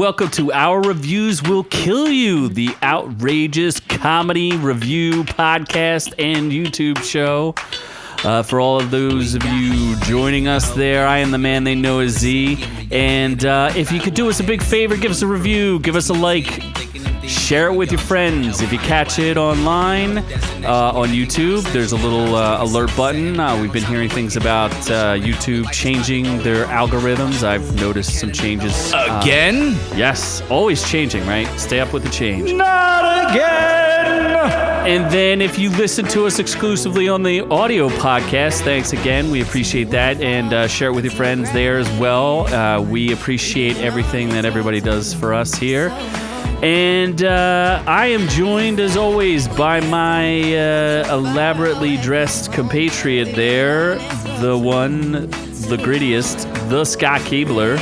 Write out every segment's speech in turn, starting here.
welcome to Our Reviews Will Kill You, the outrageous comedy review podcast and YouTube show. For all of those of you joining us there, I am the man they know as Z. And if you could do us a big favor, give us a review, give us a like, share it with your friends. If you catch it online on YouTube, there's a little alert button. We've been hearing things about YouTube changing their algorithms. I've noticed some changes. Again? Yes, always changing, right? Stay up with the change. Not again! And then if you listen to us exclusively on the audio podcast, thanks again. We appreciate that. And share it with your friends there as well. We appreciate everything that everybody does for us here. And I am joined, as always, by my elaborately dressed compatriot there, the one, the grittiest, the Scott Keebler.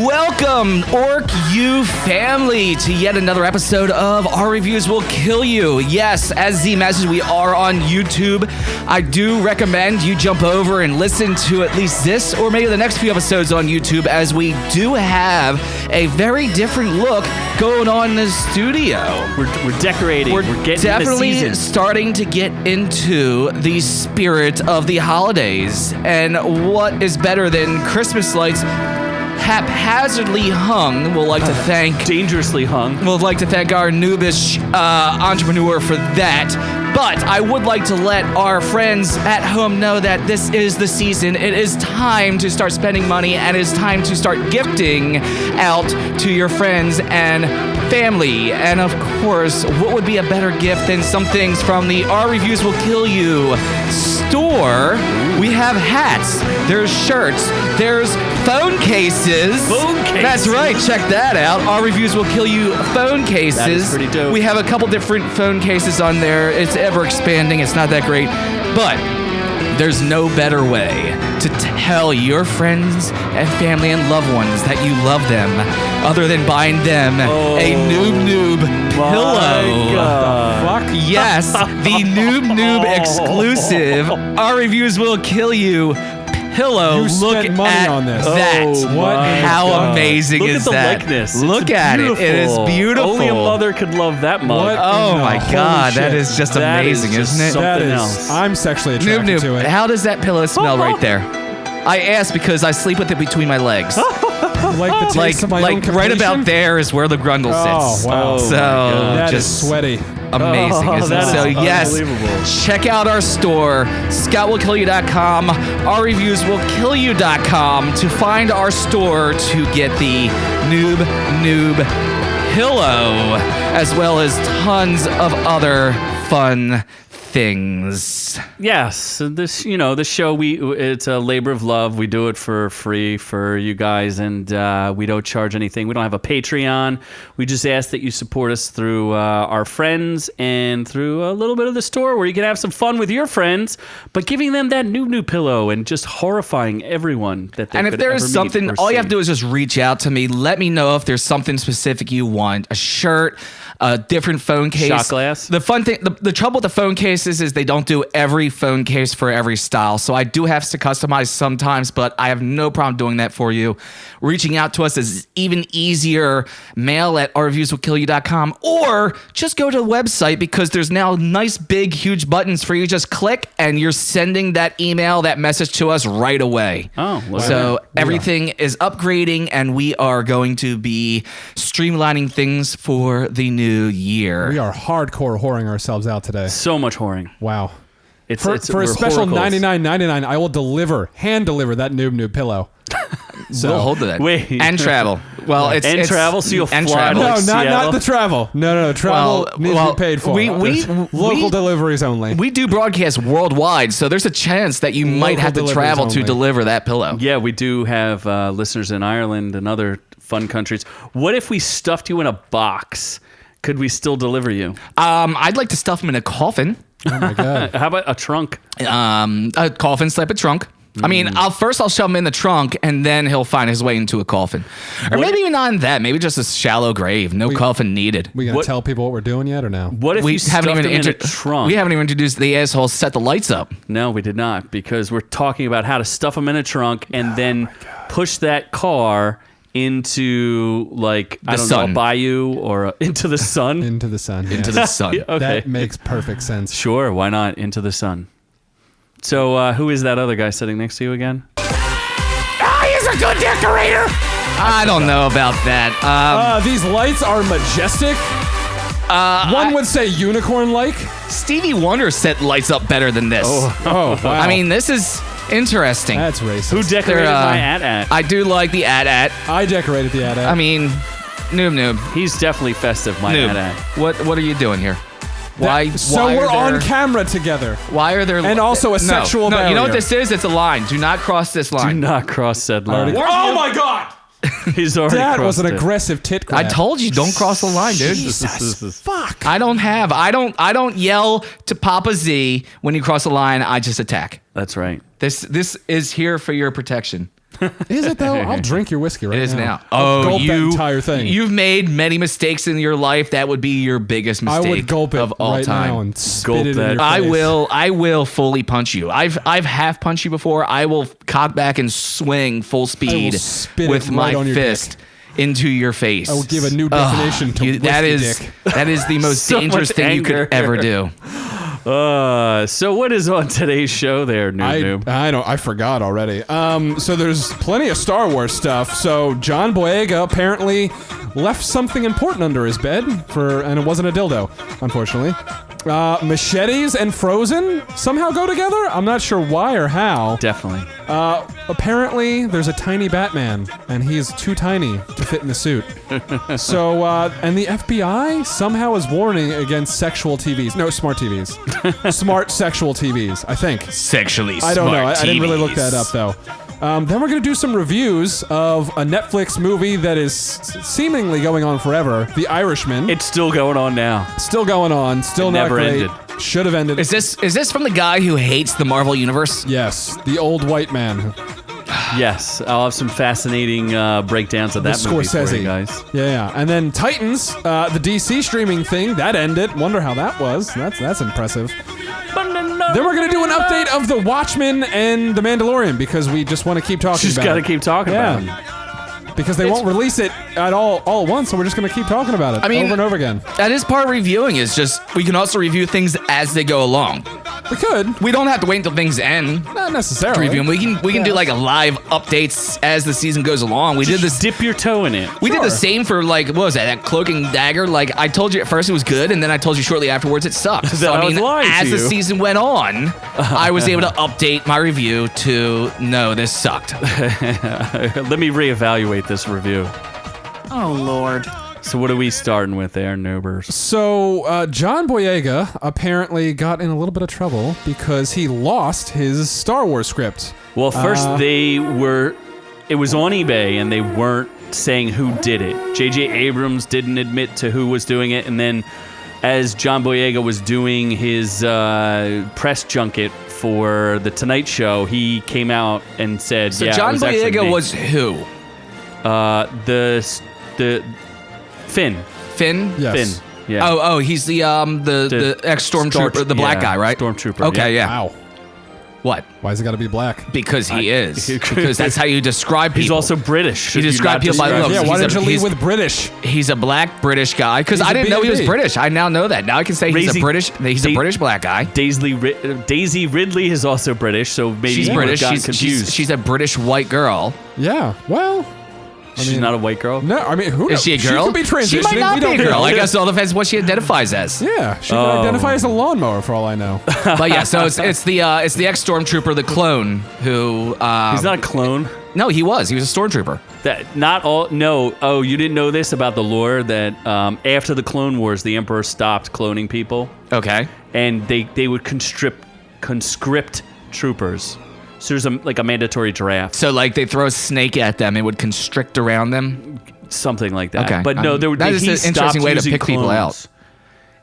Welcome, OrkU family, to yet another episode of Our Reviews Will Kill You. Yes, as Z mentioned, we are on YouTube. I do recommend you jump over and listen to at least this or maybe the next few episodes on YouTube, as we do have a very different look going on in the studio. We're decorating. We're getting definitely in the season. Starting to get into the spirit of the holidays. And what is better than Christmas lights haphazardly hung? We'll like to thank... Dangerously hung. We'll like to thank our noobish entrepreneur for that. But I would like to let our friends at home know that this is the season. It is time to start spending money, and it is time to start gifting out to your friends and family. And of course, what would be a better gift than some things from the Our Reviews Will Kill You store? We have hats, there's shirts, there's phone cases. Phone cases? That's right, check that out. Our Reviews Will Kill You phone cases. That is pretty dope. We have a couple different phone cases on there. It's ever expanding, it's not that great. But there's no better way to tell your friends and family and loved ones that you love them other than buying them a noob pillow. God. Fuck. Yes, the noob exclusive Our Reviews Will Kill You pillow. You Look spent money at on this. that. Oh, what? How God. amazing Look is at the that? likeness. Look It's at beautiful. it. It is beautiful. Only a mother could love that mug. What? Oh No, my holy God, that shit. is just That is amazing, just isn't it? something That is. else. I'm sexually attracted to it. How does that pillow smell right there? I ask because I sleep with it between my legs. Like the taste of my own right completion? about there is where the grundle sits. Oh, wow. So That is just sweaty. amazing, Oh, isn't that it? is So yes, unbelievable. check out our store, scottwillkillyou.com, ourreviewswillkillyou.com to find our store to get the noob pillow, as well as tons of other fun things. Yes, this the show it's a labor of love. We do it for free for you guys, and we don't charge anything. We don't have a Patreon. We just ask that you support us through our friends and through a little bit of the store where you can have some fun with your friends, but giving them that noob pillow and just horrifying everyone that they And if could there ever is meet something, or all you see. have to do is just reach out to me. Let me know if there's something specific you want. A shirt, a different phone case. Shot glass. The fun thing, the trouble with the phone cases is they don't do every phone case for every style. So I do have to customize sometimes, but I have no problem doing that for you. Reaching out to us is even easier. Mail at ourreviewswillkillyou.com, or just go to the website, because there's now nice big huge buttons for you. Just click and you're sending that email, that message to us right away. Oh, look at So that. everything is upgrading, and we are going to be streamlining things for the new year. We are hardcore whoring ourselves out today. So much whoring. Wow. It's For a we're special horacles. $99.99, I will hand deliver that noob pillow. We'll hold to that. Wait. And travel. Well, it's And travel, so you'll and fly travel. to, No, like, not Seattle? the travel. No. Travel needs to be paid for. We Local deliveries only. We do broadcast worldwide, so there's a chance that you might have to deliveries travel to only. deliver that pillow. Yeah, we do have listeners in Ireland and other fun countries. What if we stuffed you in a box? Could we still deliver you? I'd like to stuff him in a coffin. Oh my God. How about a trunk? A coffin type of trunk. I mean, I'll shove him in the trunk, and then he'll find his way into a coffin. Or maybe even not in that. Maybe just a shallow grave. No coffin needed. We gonna What- tell people what we're doing yet or no? What if We you stuffed haven't even him in a trunk? We haven't even introduced the asshole set the lights up. No, we did not, because we're talking about how to stuff them in a trunk and then push that car into like I don't know, a bayou or into the sun. Into the sun. Into the sun. Okay. That makes perfect sense. Sure, why not? Into the sun. So who is that other guy sitting next to you again? He's a good decorator. I don't know about that. These lights are majestic. One would say unicorn-like. Stevie Wonder set lights up better than this. Oh, wow. I mean, this is interesting. That's racist. Who decorated my at? I do like the at. I decorated the at. I mean, noob. He's definitely festive, my Noob. at. What are you doing here? Why? So why we're are there, on camera together. Why are there? And also a sexual No, you know what barrier. this is? It's a line. Do not cross this Do line. not cross said line. Oh my God! He's already That was crossed an it. aggressive tit grab. I told you, don't cross the line, dude. Jesus, fuck. I don't yell to Papa Z when you cross the line. I just attack. That's right. This is here for your protection. Is it though? I'll drink your whiskey right now. It is now. I'll gulp that entire thing. You've made many mistakes in your life. That would be your biggest I mistake would gulp it of all right time. now and spit Gulp it in that. your face. I will fully punch you. I've half punched you before. I will cock back and swing full speed spit with it right my on your fist into your face. I will give a new definition to that whiskey is dick. that is the most So dangerous much thing you anger. could ever do. So what is on today's show there, noob? I forgot already. So there's plenty of Star Wars stuff. So John Boyega apparently left something important under his bed and it wasn't a dildo, unfortunately. Machetes and Frozen somehow go together. I'm not sure why or how. Definitely. Apparently, there's a tiny Batman, and he's too tiny to fit in the suit. So, and the FBI somehow is warning against sexual TVs. No, smart TVs. Smart sexual TVs, I think. Sexually I don't know. I didn't really look TVs. that up, though. Then we're going to do some reviews of a Netflix movie that is seemingly going on forever, The Irishman. It's still going on now. Still going on, still It not never great. ended. Should have ended. Is this from the guy who hates the Marvel universe? Yes, the old white man. Yes, I'll have some fascinating breakdowns of that movie for you guys. Yeah. And then Titans, the DC streaming thing, that ended. Wonder how that was. That's impressive. Then we're going to do an update of The Watchmen and The Mandalorian because we just want to keep talking Just about got to it. keep talking about it. Because they won't release it at all at once, so we're just going to keep talking about it over and over again. That is part of reviewing. Is just we can also review things as they go along. We could. We don't have to wait until things end Not to necessarily. review them. We can do like a live updates as the season goes along. We did this. Dip your toe in it. We did Sure. the same for like what was that Cloak and Dagger? Like I told you at first it was good, and then I told you shortly afterwards it sucked. So I I was mean, lying to as the you. season went on, I was able to update my review to no, this sucked. Let me reevaluate this review. Oh Lord. So what are we starting with there, noobers? So, John Boyega apparently got in a little bit of trouble because he lost his Star Wars script. Well, first it was on eBay and they weren't saying who did it. J.J. Abrams didn't admit to who was doing it, and then as John Boyega was doing his press junket for The Tonight Show, he came out and said, So yeah, John it was actually Boyega me. was who? The Finn. Finn? Yes. Finn. Yeah. Oh, he's the ex-stormtrooper, the black guy, right? Stormtrooper. Okay, yeah. Wow. What? Why's it got to be black? Because he is. Because that's how you describe people. He's also British. He Should you described not people by describe- looks. Yeah, why He's don't you lead he's- with British? He's a black British guy. Because He's I a didn't know he was B&B. British. I now know that. Now I can say he's a British black guy. Daisy Ridley is also British, so maybe She's you British. got She's confused. she's a British white girl. Yeah, well... She's not a white girl. No, I mean, who knows? Is she a girl? She could be transitioning. She might not we be don't a girl. know. I guess it all depends what she identifies as. Yeah, she could identify as a lawnmower for all I know. But yeah, so it's the ex-stormtrooper, the clone, who He's not a clone. no, he was a stormtrooper. That not all. No. Oh, you didn't know this about the lore that after the Clone Wars, the Emperor stopped cloning people, Okay. and they would conscript troopers. So there's a mandatory draft, So like they throw a snake at them, it would constrict around them. something like that. Okay. But no, there would. That is he an interesting stopped way to using pick people clones,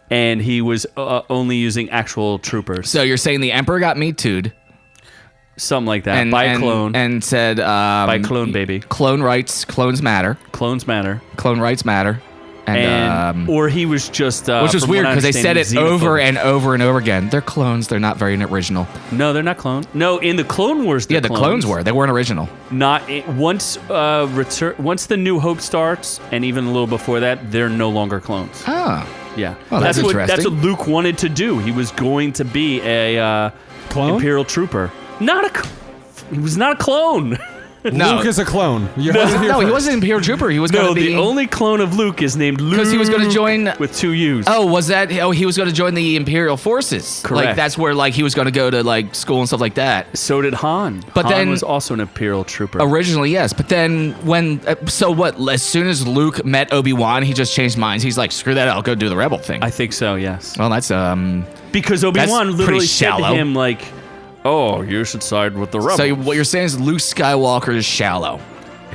and he was only using actual troopers. So you're saying the Emperor got Me Too'd Something like that by a clone. and said by clone baby. clone rights, clones matter, Clones matter. clone rights matter, And or he was just which was from weird what I because they said it understand, over xenophobic. and over and over again. They're clones. They're not very original. No, they're not clones. No, in the Clone Wars, Yeah, the clones were. They weren't original. Once the New Hope starts, and even a little before that, they're no longer clones. Ah. Yeah, Oh, that's what interesting. Luke wanted to do. He was going to be a Clone? Imperial trooper. He was not a clone. No. Luke is a clone. You No, heard it here he first. wasn't an Imperial Trooper. He was going No, to be... the only clone of Luke is named Luke. Because he was going to join... with 2 U's. Oh, was that... Oh, he was going to join the Imperial Forces. Correct. Like, that's where, like, he was going to go to, like, school and stuff like that. So did Han. But Han then- was also an Imperial trooper. Originally, yes. But then when... so what? As soon as Luke met Obi-Wan, he just changed minds. He's like, screw that, I'll go do the rebel thing. I think so. Yes. Well, that's... Because Obi-Wan That's literally pretty said to shallow. him like, "Oh, you should side with the rebels." So what you're saying is Luke Skywalker is shallow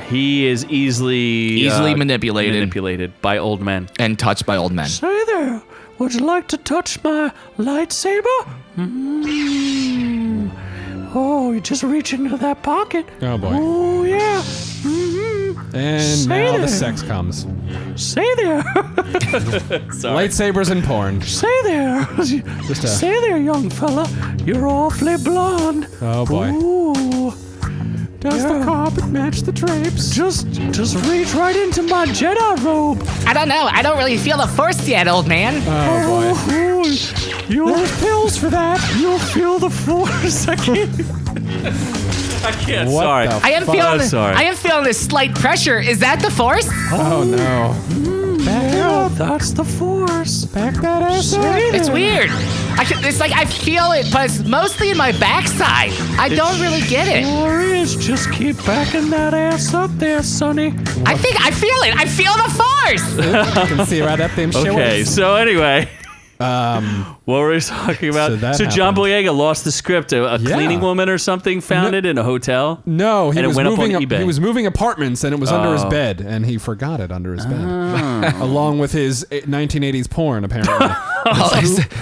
He is easily manipulated by old men. and touched by old men. Hey there, would you like to touch my lightsaber? Oh, you just reach into that pocket. Oh, boy. Oh yeah. And Say now there. the sex comes. Say there. Lightsabers and porn. Say there. Just a- Say there, young fella. You're awfully blonde. Oh, boy. Ooh. Does the carpet match the drapes? Just reach right into my Jedi robe. I don't know. I don't really feel the Force yet, old man. Oh, boy. There's pills for that. You'll feel the Force. I can't. What Sorry. the I am fuck? feeling. sorry. I am feeling this slight pressure. Is that the Force? Oh, no. Back up. That's the Force. Back that ass up. It's weird. It's like I feel it, but it's mostly in my backside. I don't really get it. Sure is. Just keep backing that ass up there, Sonny. I feel it. I feel the Force. You can see right up them shoulders. Okay, so anyway. What were we talking about? So that John happened. Boyega lost the script. A Yeah. cleaning woman or something found it in a hotel. No, he And it was went up on moving. eBay. He was moving apartments, and it was under his Oh. bed, and he forgot it under his bed, along with his 1980s porn. Apparently, who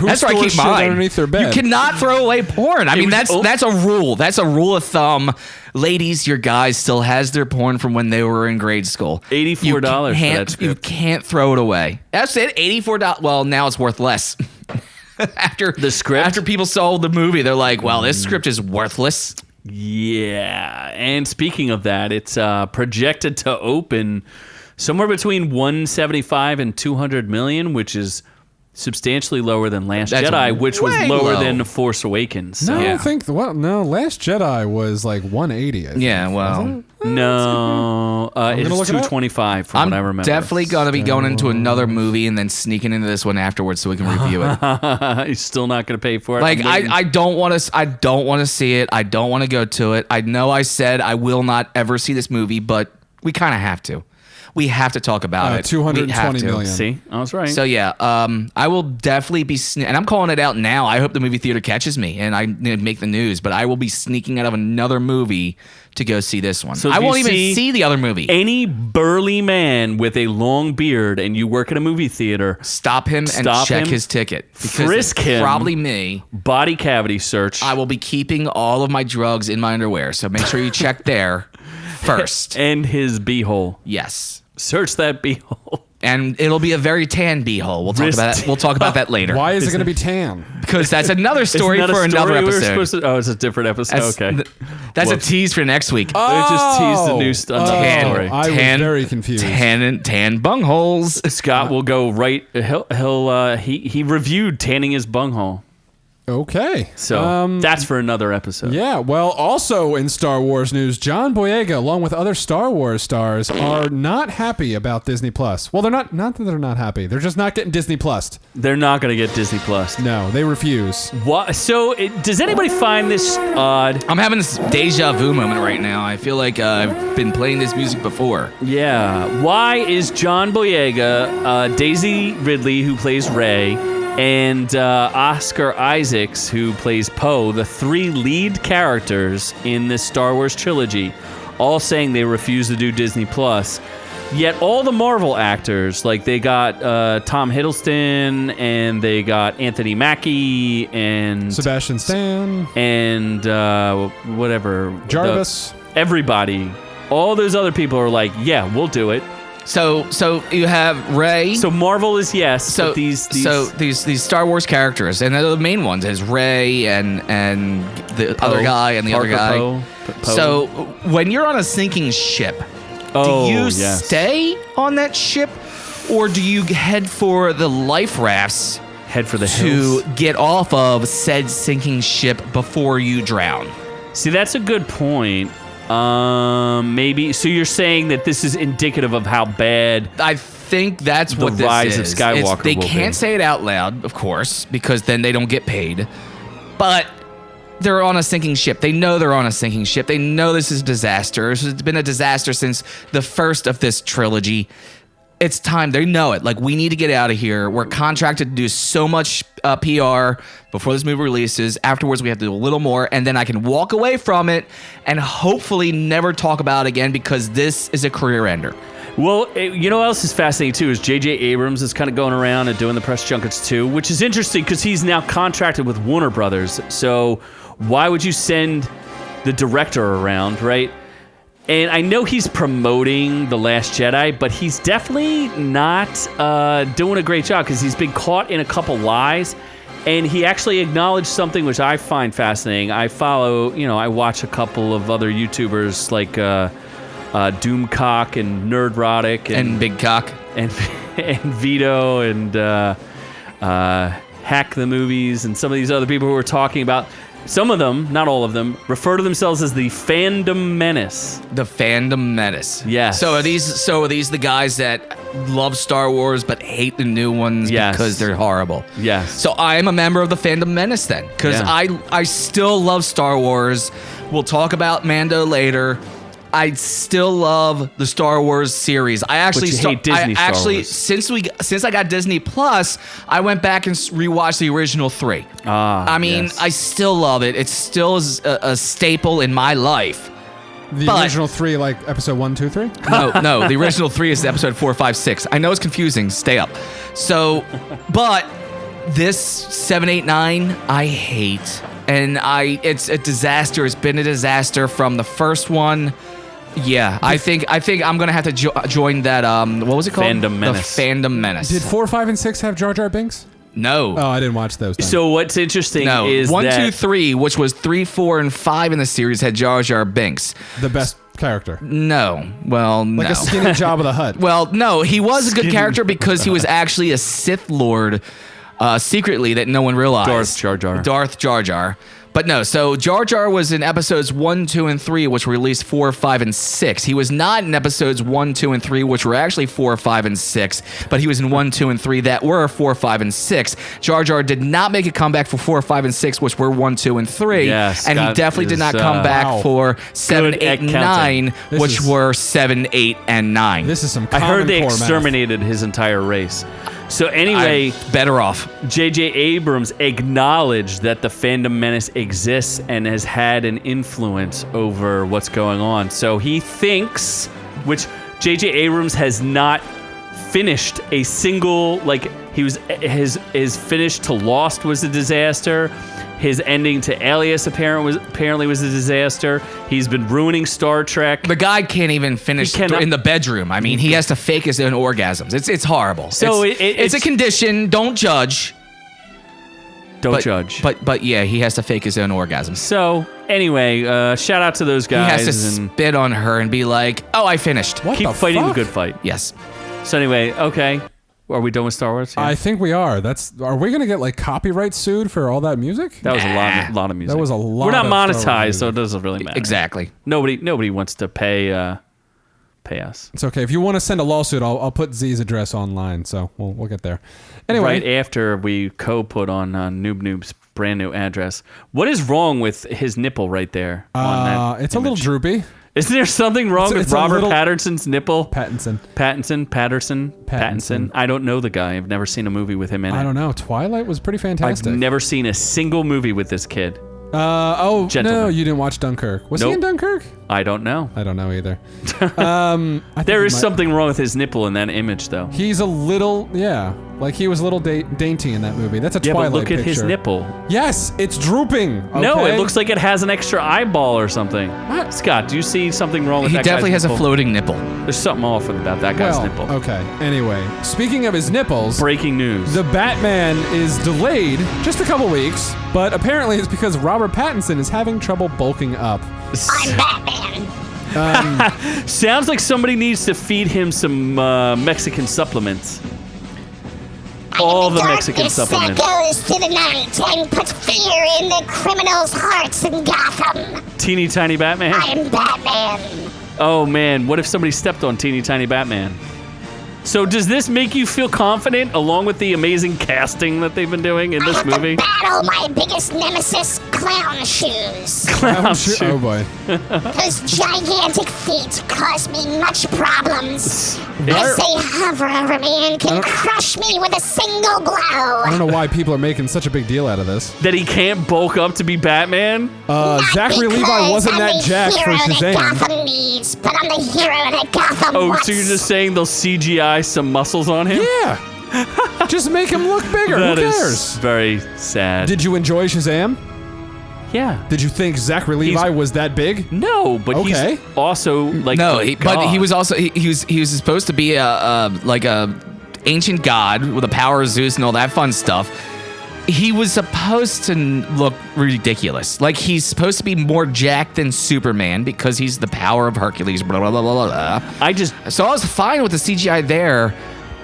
That's where I stores keep shit mine. underneath their bed? You cannot throw away porn. I mean, was that's a rule. That's a rule of thumb. Ladies, your guys still has their porn from when they were in grade school. $84 for that You script. can't throw it away. That's it. $84. Well, now it's worth less. After The script? after people saw the movie, they're like, "Well, this script is worthless." Yeah, and speaking of that, it's projected to open somewhere between 175 and 200 million, which is substantially lower than Last That's Jedi, which was way lower low. than Force Awakens. No, So. I Yeah. don't think. Well, no, Last Jedi was like 180. I think. Yeah, well, No, it's gonna look it up. 225 from what I remember. definitely gonna be going into another movie and then sneaking into this one afterwards so we can review it. He's still not going to pay for it. Like I'm waiting. I don't want to. I don't want to see it. I don't want to go to it. I know I said I will not ever see this movie, but we kind of have to. We have to talk about it. 220 We have to. million. See, I was right. So yeah, I will definitely be, and I'm calling it out now. I hope the movie theater catches me and I make the news. But I will be sneaking out of another movie to go see this one. So if I you won't even see see the other movie. Any burly man with a long beard and you work in a movie theater, Stop him and Stop check him, his ticket. Because frisk it's him. Probably me. body cavity search, I will be keeping all of my drugs in my underwear. So make sure you check there first. and his beehole. Yes. Search that beehole. And it'll be a very tan beehole. We'll talk Wrist- about that. We'll talk about that later. Why is it going to be tan? Because that's another story Isn't that a for another story we were episode. supposed to- oh, it's a different episode. That's, Okay. That's Whoops. a tease for next week. They just teased the new Tan. story. I was very confused. Tan bungholes. Scott will go right. He reviewed tanning his bunghole. Okay. So that's for another episode. Yeah, well, also in Star Wars news, John Boyega, along with other Star Wars stars, are not happy about Disney Plus. Well, they're not that they're not happy. They're just not getting Disney Plus. They're not going to get Disney Plus. No, they refuse. What? So, does anybody find this odd? I'm having this deja vu moment right now. I feel like I've been playing this music before. Yeah. Why is John Boyega, Daisy Ridley, who plays Rey, and Oscar Isaacs, who plays Poe, the three lead characters in this Star Wars trilogy, all saying they refuse to do Disney Plus? Yet all the Marvel actors, like they got Tom Hiddleston, and they got Anthony Mackie, and Sebastian Stan, and whatever Jarvis. everybody, all those other people are like, yeah, we'll do it. So you have Rey. So Marvel is yes. So but these Star Wars characters, and the main ones is Rey and the Poe, other guy and the Parker other guy. Poe. So when you're on a sinking ship, do you stay on that ship, or do you head for the life rafts? Head for the to hills. get off of said sinking ship before you drown. See, that's a good point. Maybe. So you're saying that this is indicative of how bad I think that's what this rise is. of Skywalker They will can't be. say it out loud, of course, because then they don't get paid. But they're on a sinking ship. They know they're on a sinking ship. They know this is a disaster. It's been a disaster since the first of this trilogy. It's time. They know it. Like, we need to get out of here. We're contracted to do so much PR before this movie releases. Afterwards, we have to do a little more, and then I can walk away from it and hopefully never talk about it again, because this is a career ender. Well, you know what else is fascinating too is J.J. Abrams is kind of going around and doing the press junkets too, which is interesting because he's now contracted with Warner Brothers. So why would you send the director around, right? And I know he's promoting The Last Jedi, but he's definitely not doing a great job because he's been caught in a couple lies. And he actually acknowledged something which I find fascinating. I I watch a couple of other YouTubers like Doomcock and Nerdrotic And Big Cock. and Vito and Hack the Movies and some of these other people who are talking about. Some of them, not all of them, refer to themselves as the Fandom Menace. The Fandom Menace. Yes. So are these the guys that love Star Wars but hate the new ones Yes. because they're horrible? Yes. So I am a member of the Fandom Menace then, because Yeah. I still love Star Wars. We'll talk about Mando later. I still love the Star Wars series. I actually But you hate Disney Star Wars. since I got Disney Plus, I went back and rewatched the original 3. I mean, yes. I still love it. It still is a staple in my life. The But- original 3, like episode 1, 2, 3? No, the original 3 is episode 4, 5, 6. I know it's confusing. Stay up. So, but this 7, 8, 9, I hate, and it's a disaster. It's been a disaster from the first one. Yeah, I think I'm gonna have to join that. What was it called? Fandom Menace. The Fandom Menace. Did 4, 5, and 6 have Jar Jar Binks? No. Oh, I didn't watch those. Then. So what's interesting No, is 1, that 2, 3, which was 3, 4, and 5 in the series, had Jar Jar Binks. The best character. No, well, Like no. a skinny Jabba the Hutt. Well, no, he was a good character because he was actually a Sith Lord secretly that no one realized. Darth Jar Jar. But no, so Jar Jar was in episodes 1, 2, and 3, which were released 4, 5, and 6. He was not in episodes 1, 2, and 3, which were actually 4, 5, and 6, but he was in 1, 2, and 3 that were 4, 5, and 6. Jar Jar did not make a comeback for 4, 5, and 6, which were 1, 2, and 3. Yes, and he Scott definitely did not is, come back wow. for 7, Good 8, at and counting. 9, This which is- were 7, 8, and 9. This is some I heard they Common Core math. exterminated his entire race. So anyway, I'm better off. J.J. Abrams acknowledged that the Fandom Menace exists and has had an influence over what's going on. So he thinks, which J.J. Abrams has not finished a single, like, he was his finish to Lost was a disaster. His ending to Alias apparently was a disaster. He's been ruining Star Trek. The guy can't even finish He cannot- in the bedroom. I mean, he has to fake his own orgasms. It's horrible. So it's a condition. Don't judge. Don't But, judge. But yeah, he has to fake his own orgasms. So anyway, shout out to those He guys has to and spit on her and be like, "Oh, I finished." What keep the fighting the fuck? good fight. Yes. So anyway, okay. Are we done with Star Wars? Yeah. I think we are. Are we gonna get like copyright sued for all that music? That was a lot of music. That was a lot We're not of Star Wars monetized, so it music. doesn't really matter. Exactly. Nobody wants to pay us. It's okay. If you want to send a lawsuit, I'll put Z's address online, so we'll get there. Anyway, Right after we put on Noob Noob's brand new address. What is wrong with his nipple right there? On that it's a little image? droopy. Isn't there something wrong with it's a Robert little- Pattinson's nipple? Pattinson. Pattinson. I don't know the guy. I've never seen a movie with him in it. I don't know. Twilight was pretty fantastic. I've never seen a single movie with this kid. No, Gentleman. you didn't watch Dunkirk. Was he Nope. in Dunkirk? I don't know. I don't know either. There is something wrong with his nipple in that image, though. He's a little, like he was a little dainty in that movie. That's a Yeah, Twilight but look at picture. his nipple. Yes, it's drooping. No, okay? it looks like it has an extra eyeball or something. What? Scott, do you see something wrong with He that definitely guy's has a nipple? floating nipple. There's something off about that guy's Well, nipple. okay. Anyway, speaking of his nipples, Breaking news. the Batman is delayed just a couple weeks, but apparently it's because Robert Pattinson is having trouble bulking up. I'm Batman. Sounds like somebody needs to feed him some Mexican supplements. All the Mexican supplements. That goes to the night and puts fear in the criminals' hearts in Gotham. Teeny tiny Batman? I'm Batman. Oh man, what if somebody stepped on Teeny Tiny Batman? So does this make you feel confident along with the amazing casting that they've been doing in I this have movie? to battle my biggest nemesis, clown shoes. Clown shoe. Oh boy. Those gigantic feet cause me much problems. As they hover over me and can crush me with a single blow. I don't know why people are making such a big deal out of this. That he can't bulk up to be Batman? Zachary Levi wasn't that jacked for That Shazam. Gotham needs, but I'm the hero that Gotham Oh, wants. so you're just saying they'll CGI some muscles on him? Yeah. Just make him look bigger. That Who is cares? very sad. Did you enjoy Shazam? Yeah. Did you think Zachary Levi was that big? No, but Okay. he's also like No, a but he god. was also he was supposed to be a ancient god with the power of Zeus and all that fun stuff. He was supposed to look ridiculous. Like he's supposed to be more jacked than Superman because he's the power of Hercules. Blah blah blah blah blah. So I was fine with the CGI there.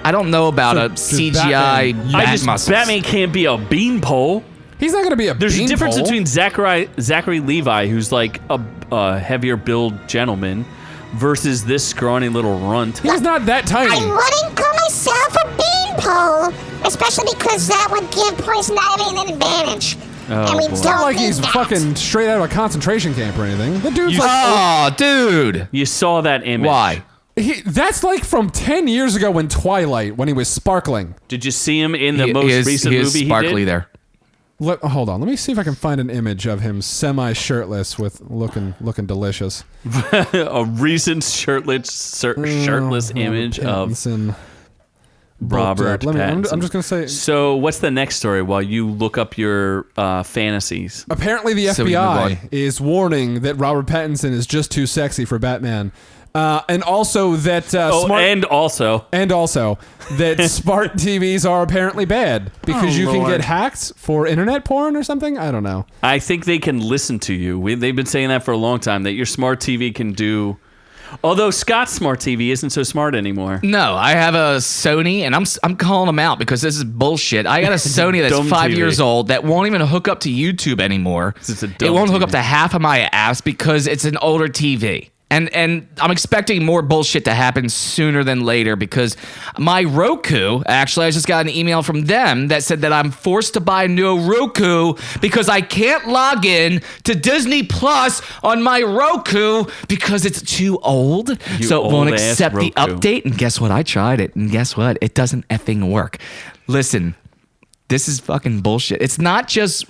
I don't know about a just CGI Batman. bat muscles. Batman can't be a beanpole. He's not going to be a There's a difference beanpole. between Zachary Levi, who's like a heavier build gentleman, versus this scrawny little runt. He's not that tiny. I wouldn't call myself a beanpole, especially because that would give Poison Ivy an advantage. and we boy. don't Not like need he's that. fucking straight out of a concentration camp or anything. The dude's like, Oh, dude. You saw that image. Why? that's like from 10 years ago in Twilight when he was sparkling. Did you see him in the most he is, recent he is movie sparkly he did? there. Hold on, let me see if I can find an image of him semi-shirtless with looking delicious. A recent shirtless image of Pattinson. Robert Let me, Pattinson. I'm just gonna say. So what's the next story while you look up your fantasies? Apparently, the So we can move FBI is warning that Robert Pattinson is just too sexy for Batman, and also that and also that smart TVs are apparently bad because you can Lord. get hacked for internet porn or something. I don't know. I think they can listen to you. They've been saying that for a long time, that your smart TV can do. Although Scott's smart TV isn't so smart anymore. No, I have a Sony, and I'm calling them out because this is bullshit. I got a Sony that's Dumb 5 TV. years old that won't even hook up to YouTube anymore. It's a It dumb won't hook up TV. to half of my apps because it's an older TV. And I'm expecting more bullshit to happen sooner than later because my Roku, actually, I just got an email from them that said that I'm forced to buy a new Roku because I can't log in to Disney Plus on my Roku because it's too old. You So it won't old-ass accept the Roku. update. And guess what? I tried it. And guess what? It doesn't effing work. Listen, this is fucking bullshit. It's not just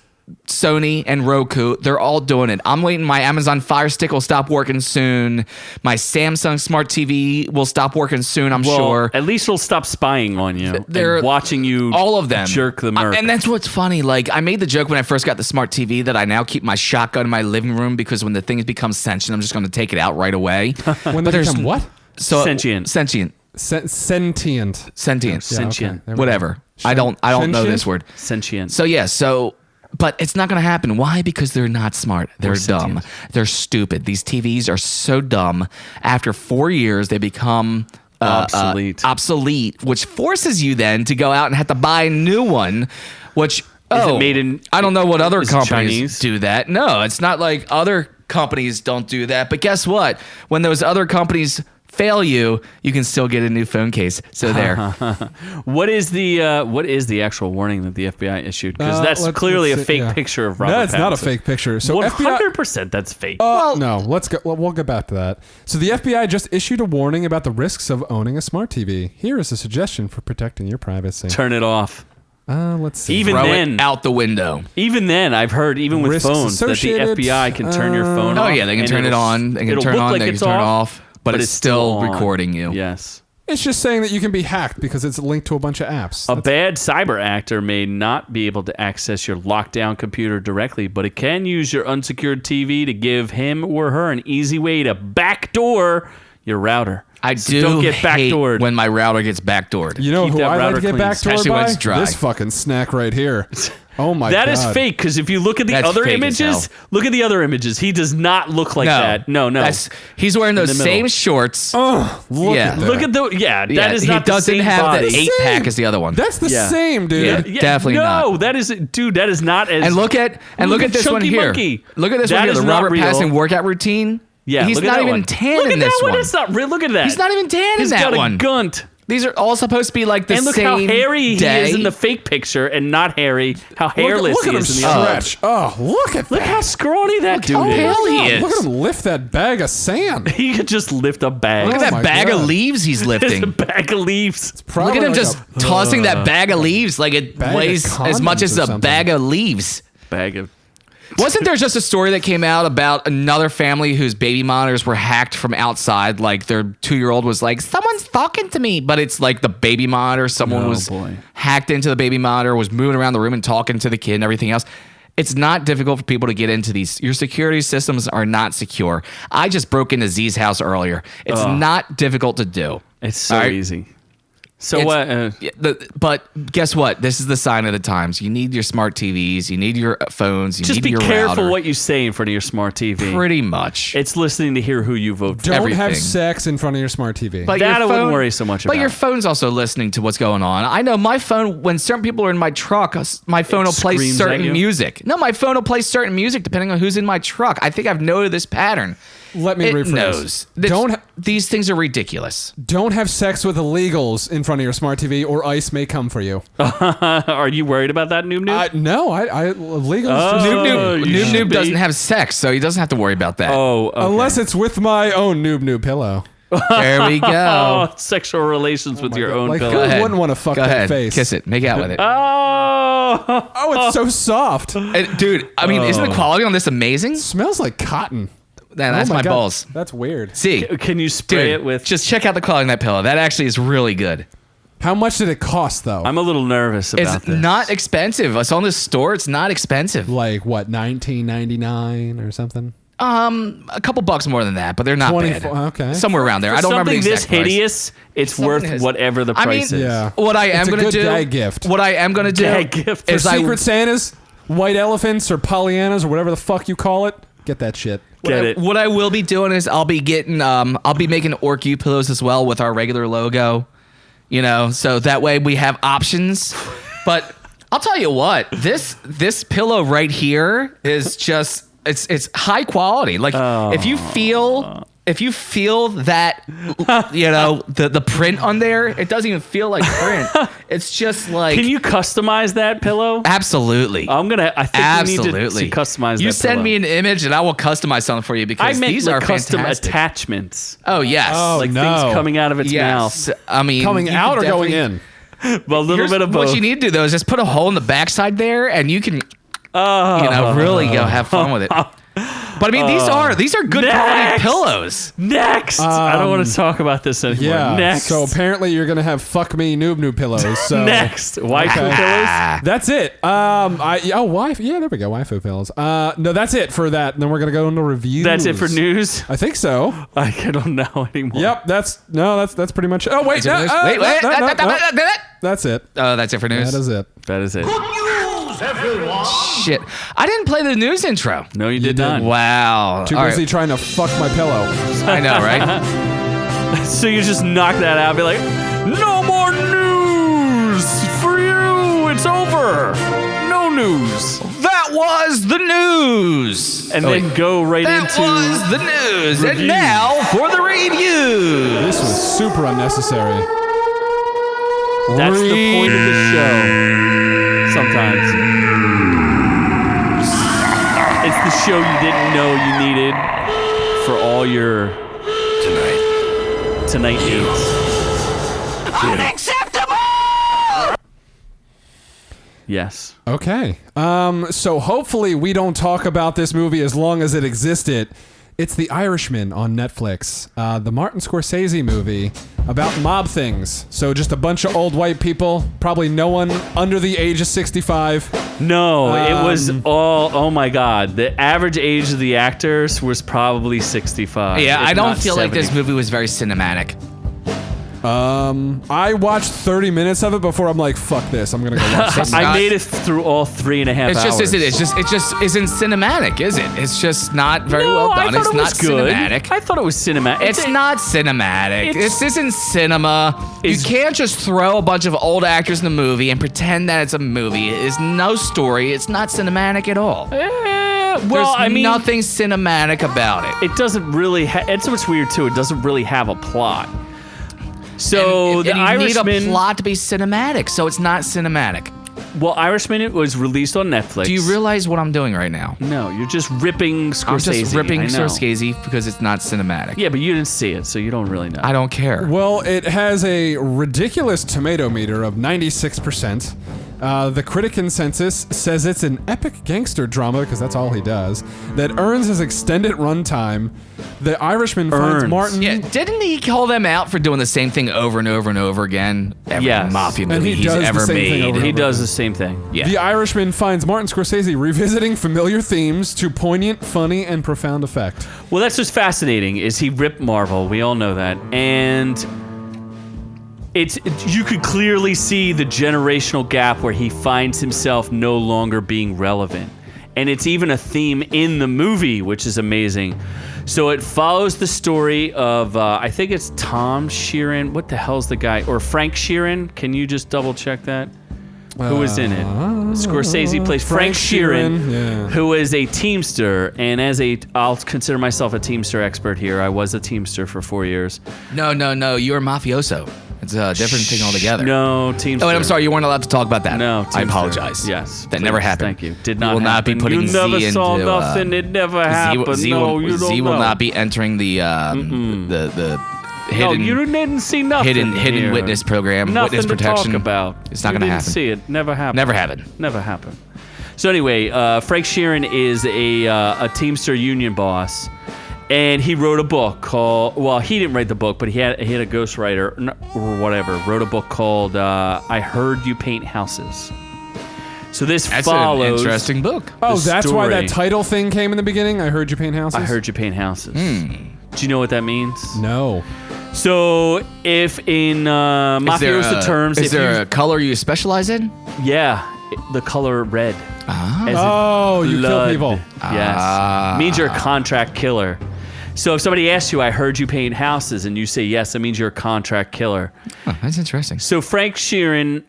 Sony and Roku, they're all doing it. I'm waiting. My Amazon Fire Stick will stop working soon. My Samsung Smart TV will stop working soon, I'm Well, sure. at least they'll stop spying on you They're and watching you. all of them jerk the merc. And that's what's funny. Like, I made the joke when I first got the Smart TV that I now keep my shotgun in my living room because when the thing becomes sentient, I'm just going to take it out right away. When But they there's become what? So Sentient. Sentient. Sentient. Sentient. Sentient. There we Whatever. go. I don't know Sentient? this word. Sentient. So yeah, but it's not going to happen. Why? Because they're not smart. They're dumb. They're stupid. These TVs are so dumb. After 4 years, they become obsolete, which forces you then to go out and have to buy a new one, which it made in- I don't know what other is it companies Chinese? do that. No, it's not like other companies don't do that. But guess what? When those other companies fail you, you can still get a new phone case. So there. What is the actual warning that the FBI issued? Because that's clearly a let's see, fake yeah. picture of Robert No, it's not a Pattinson. fake picture. So FBI 100% that's fake. no, let's go. Well, we'll get back to that. So the FBI just issued a warning about the risks of owning a smart TV. Here is a suggestion for protecting your privacy. Turn it off. Let's see. Even Throw then, it out the window. Even then, I've heard even with Risks phones that the associated, FBI can turn your phone Oh off. yeah, they can and turn it on. They can it'll turn look on. like They can it's turn it off. But it's still on. recording you. Yes. It's just saying that you can be hacked because it's linked to a bunch of apps. A bad cyber actor may not be able to access your lockdown computer directly, but it can use your unsecured TV to give him or her an easy way to backdoor your router. I So do don't get hate backdoored. when my router gets backdoored. You know Keep who that I like router to get clean, backdoored especially when by? it's dry. This fucking snack right here. Oh my That god. is fake, because if you look at the That's other fake as images, hell. look at the other images. He does not look like that. No. He's wearing those the same middle. shorts. Oh, look Yeah. at that. Look at the that is he not the doesn't same have body. the 8-pack as the other one. That's the Yeah. same, dude. Yeah. Definitely no, not. that is dude. That is not as. And look at this one Chunky here. Monkey. Look at this That one here. is The not Robert real. Pattinson workout routine. Yeah, he's look at not that even one. tan Look in at this that one. one. It's not real. Look at that. He's not even tan in He's that got one. a gunt. These are all supposed to be like the And look same how hairy day. he is in the fake picture, and not hairy. How hairless look at he him is in the other. stretch. Oh, look at Look that. how scrawny that dude how is. hell he is. Look at him lift that bag of sand. He could just lift a bag. Look Oh at my that bag of God. leaves he's It's a lifting. bag of leaves. Look Probably at him like just a tossing that bag of leaves like it bag of weighs as much condoms as or a something. bag of leaves. Bag of. Wasn't there just a story that came out about another family whose baby monitors were hacked from outside? Like their 2-year-old was like, someone's talking to me. But it's like the baby monitor. Someone Oh, was boy. hacked into the baby monitor, was moving around the room and talking to the kid and everything else. It's not difficult for people to get into these. Your security systems are not secure. I just broke into Z's house earlier. It's not difficult to do. It's so All right? easy. So It's- what? But guess what? This is the sign of the times. You need your smart TVs. You need your phones. You Just need be your careful router. what you say in front of your smart TV. Pretty much. It's listening to hear who you vote for. Don't everything. have sex in front of your smart TV. But That your I wouldn't worry so much But about. your phone's also listening to what's going on. I know my phone, when certain people are in my truck, my phone will play screams at certain you? music. No, my phone will play certain music depending on who's in my truck. I think I've noted this pattern. Let me It rephrase. knows. These things are ridiculous. Don't have sex with illegals in front of your smart TV, or ICE may come for you. Are you worried about that, Noob Noob? No, illegals. Oh, just, you should Noob be. doesn't have sex, so he doesn't have to worry about that. Oh, okay. unless it's with my own noob pillow. There we go. Oh, sexual relations with your own Like, pillow. who ahead. wouldn't want to fuck Go that ahead. face? Kiss it. Make out with it. Oh, Oh, it's so soft. And, dude, I mean, isn't the quality on this amazing? Smells like cotton. Man, that's Oh my God. balls. That's weird. See, can you spray dude, it with? just check out the quality on that pillow. That actually is really good. How much did it cost, though? I'm a little nervous about It's this. not expensive. It's on the store. It's not expensive. like what, $19.99 or something? A couple bucks more than that, but they're not 24 bad. okay. Somewhere around there. For I don't remember the something this exact price. hideous, it's Something worth is- whatever the I mean, price is. Yeah. What I am It's a going to good do. gag gift. What I am going to do Gag gift. For is Secret Santas, white elephants, or Pollyannas, or whatever the fuck you call it, get that shit. Get it. What I will be doing is I'll be making OrkU pillows as well with our regular logo. You know, so that way we have options. But I'll tell you what, this pillow right here is just it's high quality. Like if you feel that, you know, the print on there, it doesn't even feel like print. It's just like Can you customize that pillow? absolutely. I think Absolutely. we need to customize You that send pillow. me an image and I will customize something for you I because meant these like are custom fantastic. attachments. Oh yes. Oh, Like no. things coming out of its yes. I mean Coming you out can or going definitely- in? Well, a little Here's bit of both. what you need to do though is just put a hole in the backside there and you can you know really go have fun with it. But I mean these are good quality Next. pillows. Next! I don't want to talk about this anymore. Yeah. Next. So apparently you're gonna have fuck me noob pillows. So Next. Waifu Okay. pillows? That's it. Waifu. Yeah, there we go. Waifu pillows. No, that's it for that. And then we're gonna go into reviews. That's it for news? I think so. I don't know anymore. Yep. That's pretty much. Oh wait. Wait, wait. no. That's it. Oh, that's it for news. That is it. That is it. Shit. I didn't play the news intro. No, you did not. Wow. Too All busy right. trying to fuck my pillow. I know, right? So you just knock that out and be like, no more news for you. It's over. No news. That was the news. And Oh, then wait. go right That into was the news. And reviews. now for the review. This was super unnecessary. That's the point of the show. Sometimes. It's the show you didn't know you needed for all your tonight needs. Yes. Okay. So hopefully we don't talk about this movie as long as it existed. It's The Irishman on Netflix, the Martin Scorsese movie about mob things. So just a bunch of old white people, probably no one under the age of 65. No, it was all, oh my God. The average age of the actors was probably 65. Yeah, if I don't not feel like this 70. movie was very cinematic. I watched 30 minutes of it before I'm like, fuck this, I'm gonna go watch this. I made it through all 3.5 hours. It just isn't cinematic, is it? It's just not very No, well I done. thought It's it not was good. cinematic. I thought it was cinematic. It's not cinematic. This isn't cinema. You It's- can't just throw a bunch of old actors in a movie and pretend that it's a movie. It's no story. It's not cinematic at all. Well, I mean, nothing cinematic about it. it doesn't really. It's what's weird too. It doesn't really have a plot. So and the you Irishman. need a plot to be cinematic, so it's not cinematic. Well, Irishman, it was released on Netflix. Do you realize what I'm doing right now? No, you're just ripping Scorsese. I'm just ripping I know. Scorsese because it's not cinematic. Yeah, but you didn't see it, so you don't really know. I don't care. Well, it has a ridiculous tomato meter of 96%. The critic consensus says it's an epic gangster drama, because that's all he does, that earns his extended runtime. The Irishman finds Martin... Yeah, didn't he call them out for doing the same thing over and over and over again? Every Yes. mafia And movie he he's does the ever same thing made. over and He over does again. the same thing. Yeah. The Irishman finds Martin Scorsese revisiting familiar themes to poignant, funny, and profound effect. Well, that's what's fascinating. Is he ripped Marvel? We all know that, and you could clearly see the generational gap where he finds himself no longer being relevant, and it's even a theme in the movie, which is amazing. So it follows the story of I think it's Tom Sheeran. What the hell's the guy? Or Frank Sheeran? Can you just double check that? Who is in it? Scorsese plays Frank Sheeran, yeah. who is a Teamster, and I'll consider myself a Teamster expert here. I was a Teamster for 4 years. No, you're a mafioso. It's a different thing altogether. No, Teamster. Oh, and I'm sorry, you weren't allowed to talk about that. No, I Teamster. apologize. Yes, that never please, happened. Thank you. Did We not will not be happen. putting You Z never saw into, nothing. It never happened. Z no, will, you don't Z will know. not be entering the No, hidden you didn't see nothing. hidden here. witness program, Nothing witness protection. to talk about. It's not You going to didn't happen. see it. Never happened. Never happened. Never happened. So anyway, Frank Sheeran is a Teamster union boss, and he wrote a book called. Well, he didn't write the book, but he had a ghostwriter or whatever wrote a book called "I Heard You Paint Houses." So this That's follows. an interesting book. Oh, that's why story. that title thing came in the beginning? I heard you paint houses? I heard you paint houses. Do you know what that means? No. So if in mafioso terms, is if there you, a color you specialize in? the color red. Ah. As in Oh, you kill blood. people. Yes. Means you're a contract killer. So if somebody asks you, I heard you paint houses, and you say yes, that means you're a contract killer. Oh, that's interesting. So Frank Sheeran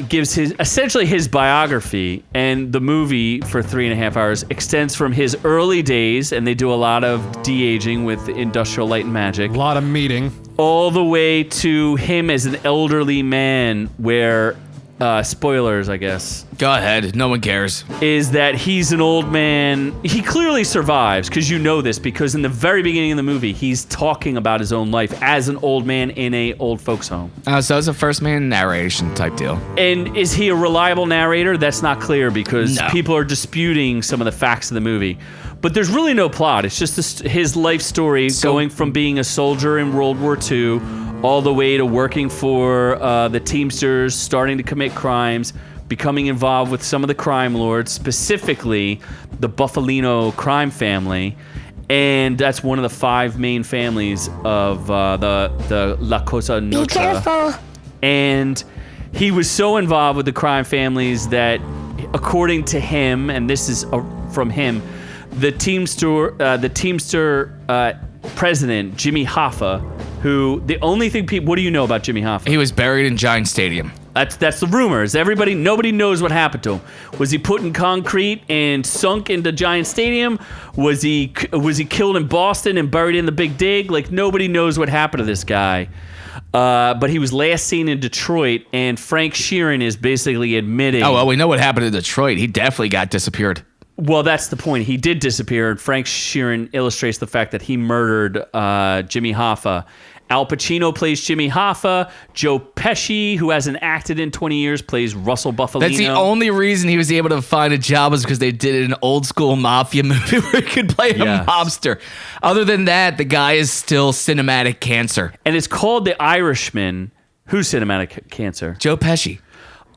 gives essentially his biography, and the movie for 3.5 hours extends from his early days, and they do a lot of de-aging with Industrial Light and Magic, A lot of meeting. all the way to him as an elderly man where, spoilers, I guess, Go ahead. No one cares. is that he's an old man. He clearly survives, because you know this, because in the very beginning of the movie, he's talking about his own life as an old man in a old folks home. So it's a first-man narration type deal. And is he a reliable narrator? That's not clear, because No. people are disputing some of the facts of the movie. But there's really no plot. It's just his life story, going from being a soldier in World War II all the way to working for the Teamsters, starting to commit crimes, becoming involved with some of the crime lords, specifically the Buffalino crime family. And that's one of the 5 main families of the La Cosa Be Nostra. careful. And he was so involved with the crime families that, according to him, and this is from him, the Teamster president, Jimmy Hoffa, who the only thing people, what do you know about Jimmy Hoffa? He was buried in Giant Stadium. That's the rumors. Nobody knows what happened to him. Was he put in concrete and sunk into Giant Stadium? Was he killed in Boston and buried in the Big Dig? Like, nobody knows what happened to this guy. But he was last seen in Detroit, and Frank Sheeran is basically admitting. Oh, well, we know what happened in Detroit. He definitely got disappeared. Well, that's the point. He did disappear, and Frank Sheeran illustrates the fact that he murdered Jimmy Hoffa. Al Pacino plays Jimmy Hoffa. Joe Pesci, who hasn't acted in 20 years, plays Russell Buffalino. That's the only reason he was able to find a job was because they did an old school mafia movie where he could play a Yes. mobster. Other than that, the guy is still cinematic cancer. And it's called The Irishman. Who's cinematic cancer? Joe Pesci.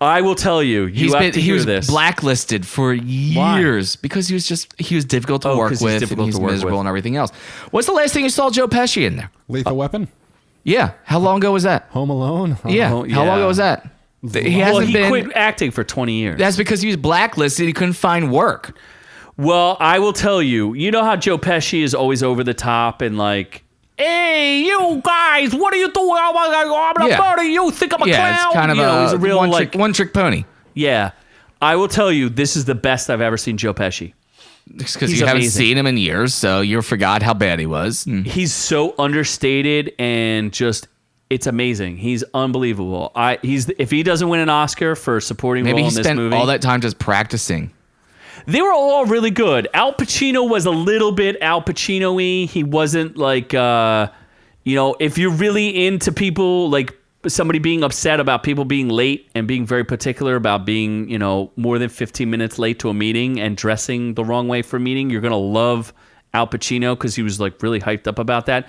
I will tell you. You have to He hear was this. blacklisted for years because he was difficult to work 'cause he's with difficult and he's to work miserable with. and everything else. What's the last thing you saw Joe Pesci in there? Lethal Weapon? Yeah. How long ago was that? Home Alone? Yeah. Oh, How long yeah. ago was that? He Well, hasn't he been. quit acting for 20 years. That's because he was blacklisted. He couldn't find work. Well, I will tell you. You know how Joe Pesci is always over the top and like, hey, you guys, what are you doing? I'm gonna Yeah. murder you. Think I'm a clown? Yeah, it's kind of You know, he's a real one trick pony. Yeah. I will tell you, this is the best I've ever seen Joe Pesci. It's because He's you haven't amazing. seen him in years, so you forgot how bad he was. He's so understated and just, it's amazing. He's unbelievable. If he doesn't win an Oscar for supporting Maybe role he in this spent movie, all that time just practicing. they were all really good. Al Pacino was a little bit Al Pacino-y. He wasn't like, if you're really into people, like somebody being upset about people being late and being very particular about being, more than 15 minutes late to a meeting and dressing the wrong way for a meeting, you're going to love Al Pacino because he was like really hyped up about that.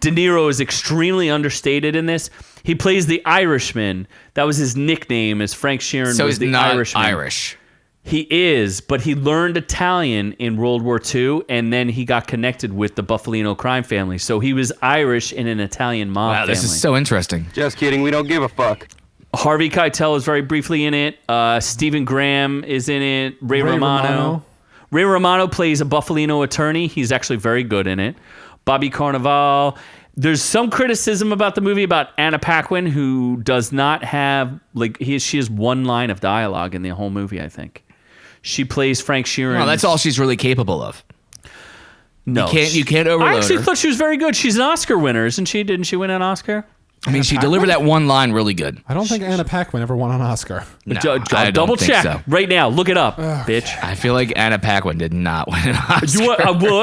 De Niro is extremely understated in this. He plays the Irishman. That was his nickname, as Frank Sheeran So was he's the not Irishman. Irish. He is, but he learned Italian in World War II, and then he got connected with the Buffalino crime family. So he was Irish in an Italian mob Wow, family. this is so interesting. Just kidding. We don't give a fuck. Harvey Keitel is very briefly in it. Stephen Graham is in it. Ray Romano. Ray Romano plays a Buffalino attorney. He's actually very good in it. Bobby Carnival. There's some criticism about the movie about Anna Paquin, who does not have she has one line of dialogue in the whole movie. I think she plays Frank Sheeran. No, that's all she's really capable of. No, You can't overload I actually her. thought she was very good. She's an Oscar winner, isn't she? Didn't she win an Oscar? I mean, she delivered that one line really good. I don't think Anna Paquin ever won an Oscar. No, Double I don't think check so. right now. Look it up, bitch. I feel like Anna Paquin did not win an Oscar.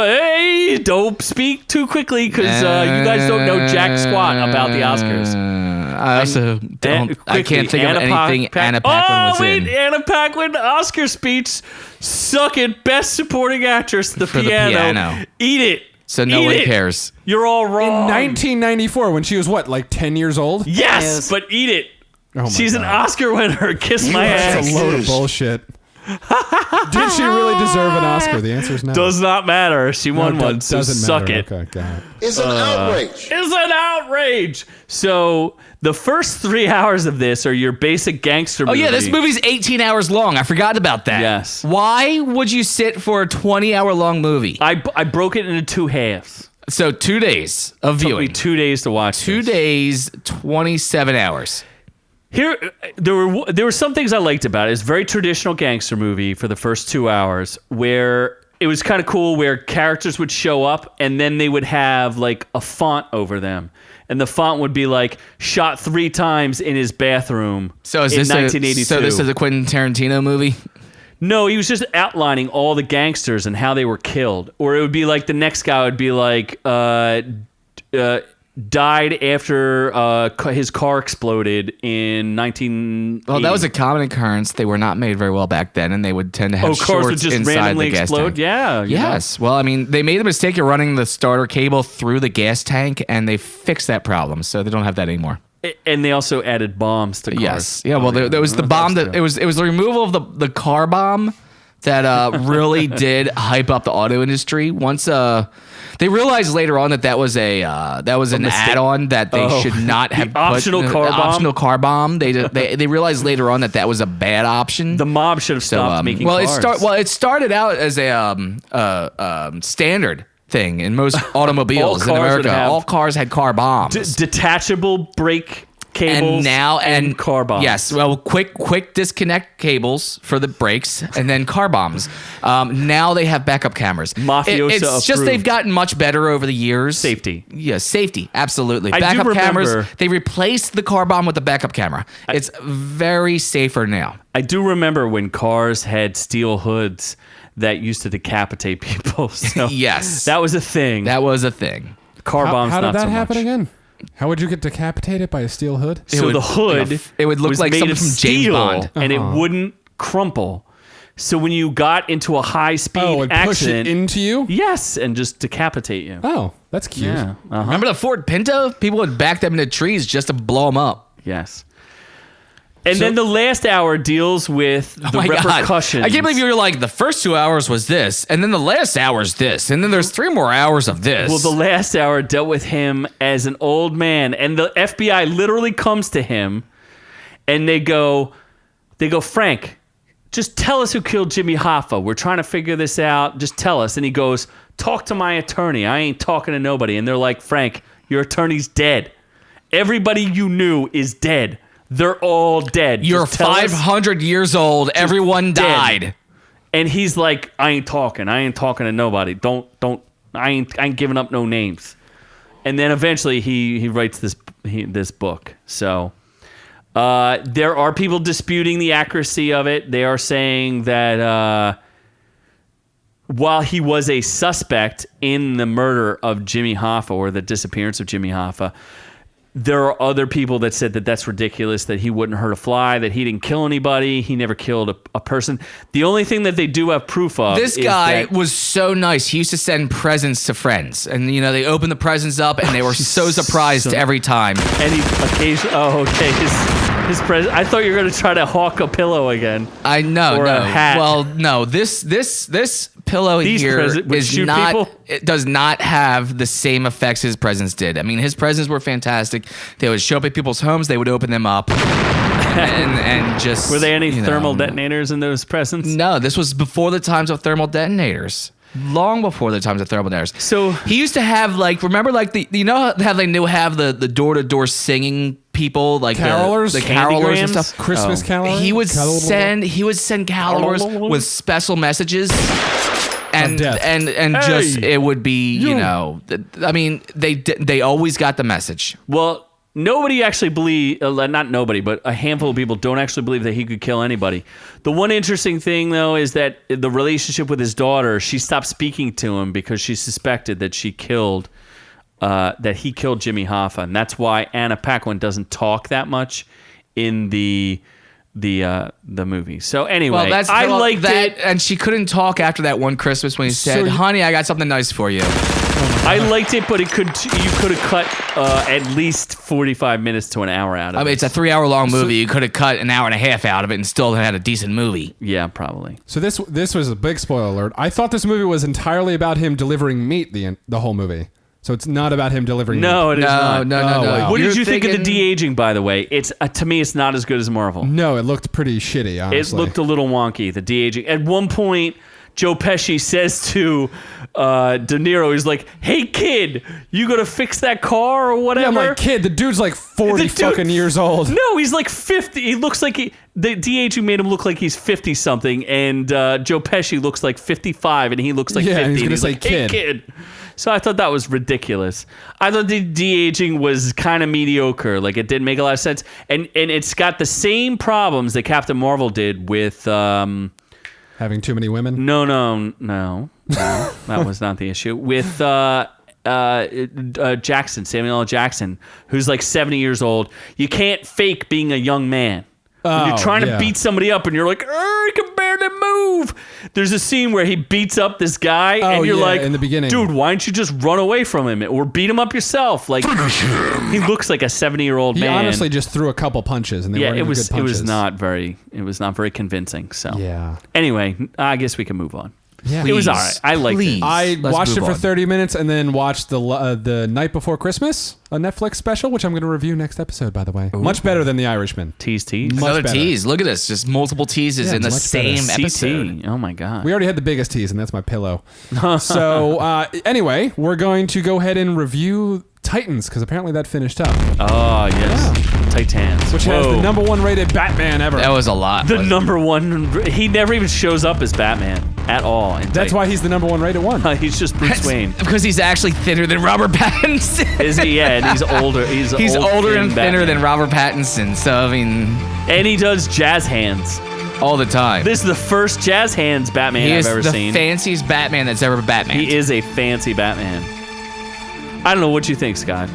Hey, don't speak too quickly because you guys don't know jack squat about the Oscars. I also don't. I can't think of anything Anna Paquin was in. Anna Paquin Oscar speech. Suck it. Best supporting actress. The For the piano. piano. Eat it. So no Eat one it. cares. You're all In wrong. 1994, when she was what, like 10 years old? Yes, but eat it. Oh my She's an God. Oscar winner. Kiss my That's ass. a load of bullshit. Did she really deserve an Oscar? The answer is no. Does not matter. She No, won it one, so doesn't suck matter. it. Okay, got it. It's an outrage. It's an outrage. So the first 3 hours of this are your basic gangster Oh movie. yeah, this movie's 18 hours long. I forgot about that. Yes. Why would you sit for a 20-hour long movie? I broke it into 2 halves. So 2 days of Took me viewing. 2 days to watch 2 this. days, 27 hours. Here, there were some things I liked about it. It's a very traditional gangster movie for the first 2 hours, where it was kind of cool, where characters would show up and then they would have like a font over them, and the font would be like shot 3 times in his bathroom. So is in this 1982? So this is a Quentin Tarantino movie? No, he was just outlining all the gangsters and how they were killed. Or it would be like the next guy would be like, died after his car exploded in 1980. Well, that was a common occurrence. They were not made very well back then, and they would tend to have cars would shorts just inside randomly the gas explode? tank. Yeah. you know. Yes. Well, I mean, they made the mistake of running the starter cable through the gas tank, and they fixed that problem, so they don't have that anymore. And they also added bombs to cars. Yes. Yeah. Well, there was the bomb that it was the removal of the car bomb that really did hype up the auto industry. Once they realized later on that was an mistake. add-on that they should not have put optional the car bomb? optional car bomb. They realized later on that was a bad option. The mob should have stopped making cars. It started out as a standard thing in most automobiles in cars would America. have All cars had car bombs. Detachable brake cables and car bombs. Yes, well, quick disconnect cables for the brakes, and then car bombs. Now they have backup cameras. Mafioso It's just approved. they've gotten much better over the years. Safety. Yeah, safety, absolutely. I do Backup cameras. remember- They replaced the car bomb with the backup camera. It's very safer now. I do remember when cars had steel hoods that used to decapitate people. So Yes. that was a thing. That was a thing. Car bombs How did not that so happen much. again? How would you get decapitated by a steel hood? So the hood it would look was like made something of from James steel, Bond. and it wouldn't crumple. So when you got into a high-speed it'd push accident, it into you? yes, and just decapitate you. Oh, that's cute. Yeah. Remember the Ford Pinto? People would back them into trees just to blow them up. Yes. And then the last hour deals with the repercussions. I can't believe you were like, the first 2 hours was this, and then the last hour is this, and then there's 3 more hours of this. Well, the last hour dealt with him as an old man, and the FBI literally comes to him, and they go, Frank, just tell us who killed Jimmy Hoffa. We're trying to figure this out. Just tell us. And he goes, talk to my attorney. I ain't talking to nobody. And they're like, Frank, your attorney's dead. Everybody you knew is dead. They're all dead. You're 500 years old. Everyone died. And he's like, I ain't talking to nobody. I ain't giving up no names. And then eventually he writes this book. So there are people disputing the accuracy of it. They are saying that while he was a suspect in the murder of Jimmy Hoffa, or the disappearance of Jimmy Hoffa, there are other people that said that that's ridiculous, that he wouldn't hurt a fly, that he didn't kill anybody, he never killed a person. The only thing that they do have proof of this is guy that was so nice. He used to send presents to friends, and they opened the presents up, and they were so surprised every time. And he occasionally, his present. I thought you were going to try to hawk a pillow again. I know, or no. a hat. Well, no. This pillow here is not. People? It does not have the same effects his presents did. I mean, his presents were fantastic. They would show up at people's homes. They would open them up, and just. Were there any thermal detonators in those presents? No, this was before the times of thermal detonators. Long before the times of thermal detonators. So he used to have remember how they have the door-to-door singing people, like carolers, the carolers and stuff. Christmas carolers. He would send carolers with special messages. And just it would be I mean they always got the message. Well, nobody actually not nobody, but a handful of people don't actually believe that he could kill anybody. The one interesting thing, though, is that the relationship with his daughter, she stopped speaking to him because she suspected that he killed Jimmy Hoffa, and that's why Anna Paquin doesn't talk that much in the movie. So anyway, I liked it, and she couldn't talk after that one Christmas when he said, "Honey, I got something nice for you." I liked it, but you could have cut at least 45 minutes to an hour out of it. I mean, it's a 3-hour long movie. You could have cut an hour and a half out of it and still had a decent movie. Yeah, probably. So this was a big spoiler alert. I thought this movie was entirely about him delivering meat the whole movie. So it's not about him delivering meat. No, it is not. No. Wow. What did you think of the de-aging, by the way? It's to me, it's not as good as Marvel. No, it looked pretty shitty, honestly. It looked a little wonky, the de-aging. At one point, Joe Pesci says to De Niro, he's like, "Hey, kid, you gonna fix that car or whatever?" Yeah, I'm like, kid, the dude's like 40 fucking years old. No, he's like 50. He looks like the de-aging made him look like he's 50-something, and Joe Pesci looks like 55, and he looks like 50. And he's gonna say like, "Hey, kid." So I thought that was ridiculous. I thought the de-aging was kind of mediocre. Like, it didn't make a lot of sense. And it's got the same problems that Captain Marvel did with... having too many women? No. That was not the issue. With Jackson, Samuel L. Jackson, who's like 70 years old. You can't fake being a young man. When you're trying to beat somebody up and you're like, he can barely move. There's a scene where he beats up this guy and you're like, in the beginning. Dude, why don't you just run away from him or beat him up yourself? Like, he looks like a 70-year-old man. He honestly just threw a couple punches and they weren't even good punches. It was not very convincing. So yeah. Anyway, I guess we can move on. Yeah. It was all right. I liked it. I watched it for 30 minutes and then watched the Night Before Christmas, a Netflix special, which I'm going to review next episode, by the way. Ooh. Much better than The Irishman. Tease. Another tease. Look at this. Just multiple teases in the same episode. Oh, my God. We already had the biggest tease, and that's my pillow. So, anyway, we're going to go ahead and review Titans, because apparently that finished up. Oh, yes. Yeah. Titans. Which has the #1 rated Batman ever. That was a lot. The #1. He never even shows up as Batman at all. That's why he's the #1 rated one. He's just Bruce Wayne. Because he's actually thinner than Robert Pattinson. Is he? Yeah, and he's older. He's older and thinner Batman. than Robert Pattinson. So, I mean... And he does jazz hands. All the time. This is the first jazz hands Batman I've ever seen. He is the fanciest Batman that's ever Batman. He is a fancy Batman. I don't know what you think, Scott.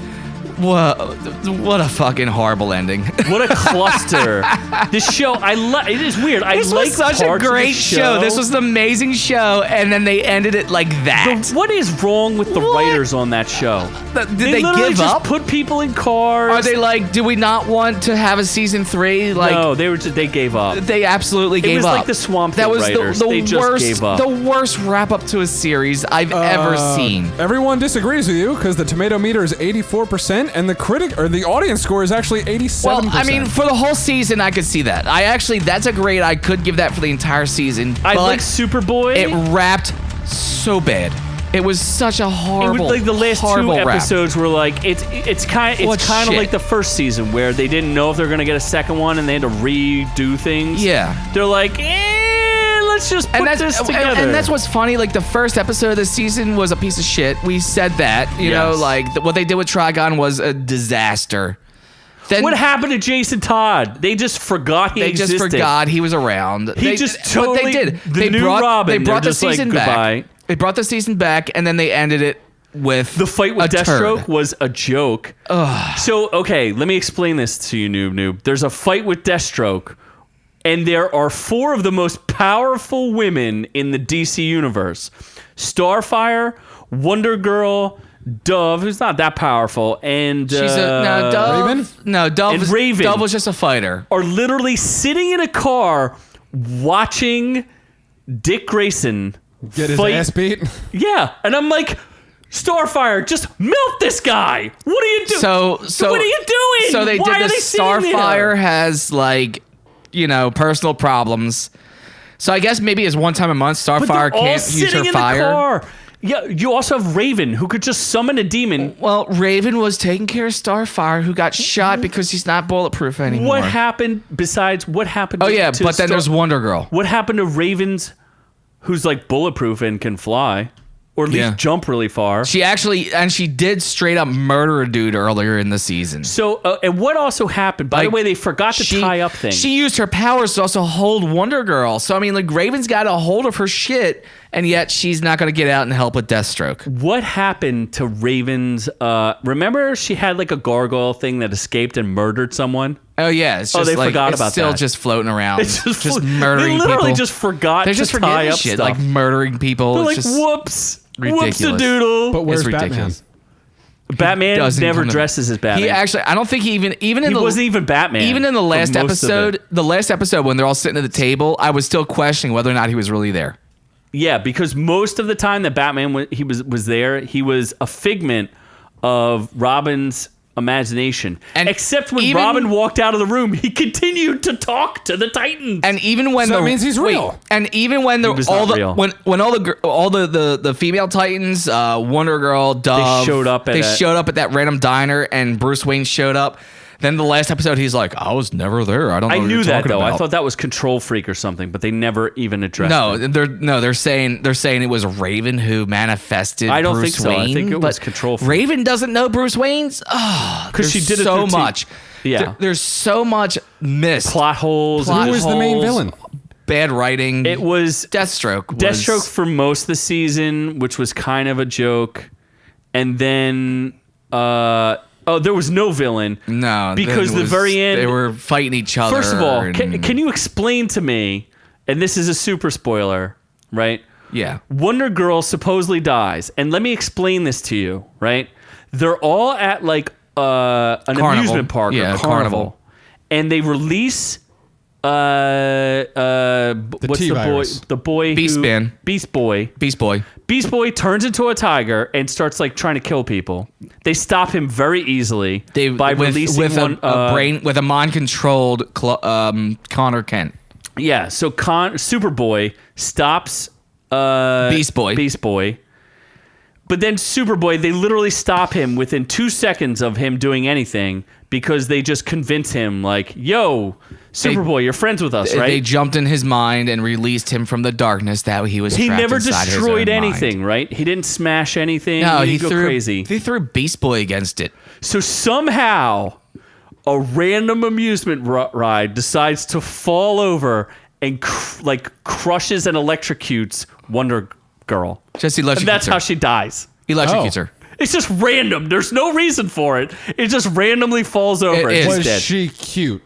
What a fucking horrible ending. What a cluster. This show, it is weird. This was such a great show. This was an amazing show, and then they ended it like that. What is wrong with the writers on that show? Did they give just up? Put people in cars. Are they like, do we not want to have a season 3? Like, no, they gave up. They absolutely gave up. It was like the Swamp Thing writers. They just gave up. The worst wrap-up to a series I've ever seen. Everyone disagrees with you because the tomato meter is 84% and the audience score is actually 87%. Well, I mean, for the whole season, I could see that. That's a grade I could give that for the entire season. I like Superboy. It wrapped so bad. It was such a horrible. It was like the last 2 episodes were like it's kind of like the first season where they didn't know if they're gonna get a second one and they had to redo things. Yeah, they're like, let's just put this together. And that's what's funny. Like the first episode of the season was a piece of shit. We said that. You know, like what they did with Trigon was a disaster. Then, what happened to Jason Todd? They just forgot he existed. They just forgot he was around. They did. They brought the season back. They brought the season back, and then they ended it with the fight with Deathstroke was a joke. Ugh. So, okay, let me explain this to you, noob. There's a fight with Deathstroke, and there are 4 of the most powerful women in the DC universe: Starfire, Wonder Girl, Dove, who's not that powerful, and Dove. Raven? No, Dove. And Raven. Dove was just a fighter. Are literally sitting in a car watching Dick Grayson get his ass beat. Yeah, and I'm like, Starfire, just milk this guy. What are you doing? So what are you doing? So they Why did are the they Starfire has like, personal problems. So I guess maybe it's one time a month Starfire can't use her fire. The car. Yeah, you also have Raven, who could just summon a demon. Well, Raven was taking care of Starfire, who got shot because he's not bulletproof anymore. What happened besides what happened? Oh yeah, but then there's Wonder Girl. What happened to Raven's, who's like bulletproof and can fly, or at least jump really far? She did straight up murder a dude earlier in the season. So, and what also happened? By the way, they forgot to tie up things. She used her powers to also hold Wonder Girl. So I mean, like Raven's got a hold of her shit. And yet she's not going to get out and help with Deathstroke. What happened to Raven's... remember she had like a gargoyle thing that escaped and murdered someone? Oh, yeah. It's just they forgot about it's still that. just floating around. It's just murdering people. They literally just forgot They're just to tie up shit, stuff. like murdering people. They're it's like, just whoops. ridiculous. Whoops-a-doodle. But where's It's Batman? ridiculous. Batman never dresses as Batman. He actually... I don't think he even in he the... wasn't even Batman. Even in the last episode, when they're all sitting at the table, I was still questioning whether or not he was really there. Yeah, because most of the time that Batman was there, he was a figment of Robin's imagination. And except when Robin walked out of the room, he continued to talk to the Titans. And even when that means he's real. And even when all the female Titans, Wonder Girl, Dove, they showed up at that random diner, and Bruce Wayne showed up. Then the last episode, he's like, "I was never there. I don't know." I what knew you're that talking though. about. I thought that was Control Freak or something, but they never even addressed it. They're saying it was Raven who manifested. I don't Bruce think so. Wayne, I think it was but Control Freak. Raven doesn't know Bruce Wayne's. Because she did it so through much. Yeah, there's so much missed plot holes. Who was the main villain? Bad writing. It was Deathstroke. Deathstroke for most of the season, which was kind of a joke, and then. There was no villain. No, because the very end they were fighting each other. First of all, can you explain to me? And this is a super spoiler, right? Yeah. Wonder Girl supposedly dies, and let me explain this to you, right? They're all at like an amusement park, or carnival, and they release what's the boy? Beast Boy. Beast Boy turns into a tiger and starts like trying to kill people. They stop him very easily by releasing with a mind-controlled Connor Kent. Yeah, so Superboy stops Beast Boy. But then Superboy, they literally stop him within 2 seconds of him doing anything because they just convince him, like, yo, Superboy, you're friends with us, right? They jumped in his mind and released him from the darkness that he was trapped inside. He never destroyed his own anything, mind. Right? He didn't smash anything. No, he didn't go crazy. He threw Beast Boy against it. So somehow, a random amusement ride decides to fall over and crushes and electrocutes Wonder Girl. Just electrocutes And that's her. how she dies. Electrocutes her. It's just random. There's no reason for it. It just randomly falls over. It and is. she's Was dead. she cute?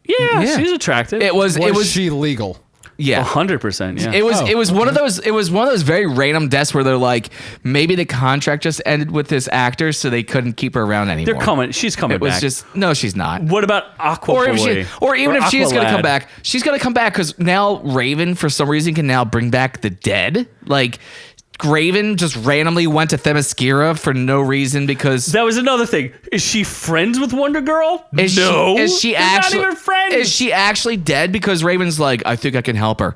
Yeah, Yeah. she's attractive. Was It was she legal? yeah. 100%. Yeah. It was Oh, it was one of those very random deaths where they're like, maybe the contract just ended with this actor, so they couldn't keep her around anymore. They're coming. She's coming It was back. just no, she's not. What about Aqua Or Boy? even if she is going to come Aqualad? back, she's going to come back because now Raven, for some reason, can now bring back the dead. Like Raven just randomly went to Themyscira for no reason because That was another thing. Is she friends with Wonder Girl? is no. is she They're actually not even friends? Is she actually dead? Because Raven's like, I think I can help her.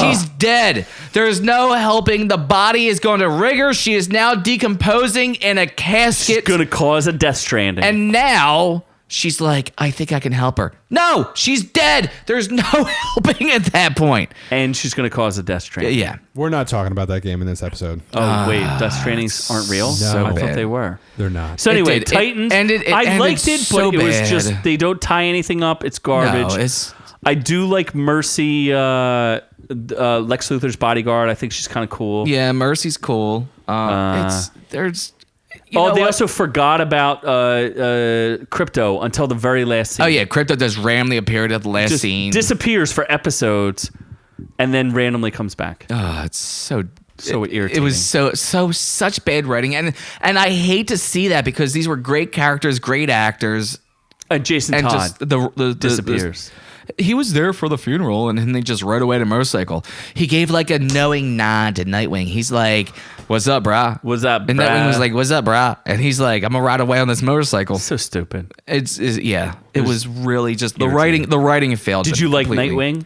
She's dead. There's no helping. The body is going to rigor. She is now decomposing in a casket. It's gonna cause a Death Stranding. And now she's like, I think I can help her. No, she's dead. There's no helping at that point. And she's gonna cause a Death Stranding. Yeah. We're not talking about that game in this episode. Oh wait, Death Strandings aren't real. so I thought bad. they were. They're not. So anyway, did. It Titans. ended I liked it, so but it was bad. just they don't tie anything up. It's garbage. No, it's I do like Mercy, Lex Luthor's bodyguard. I think she's kind of cool. yeah. Mercy's cool. It's there's. You Oh, know they what? also forgot about Crypto until the very last scene. Oh yeah, Crypto does randomly appear at the last Just scene. disappears for episodes, and then randomly comes back. It's so irritating. It was such bad writing, and I hate to see that because these were great characters, great actors, Jason and Todd just the disappears. he was there for the funeral, and then they just rode away to motorcycle. He gave like a knowing nod to Nightwing. He's like, "What's up, brah? What's up, And brah? Nightwing was like, "What's up, brah?" And he's like, "I'm gonna ride away on this motorcycle." So stupid. Yeah, it was really just the irritating. writing failed. Did you like completely. Nightwing?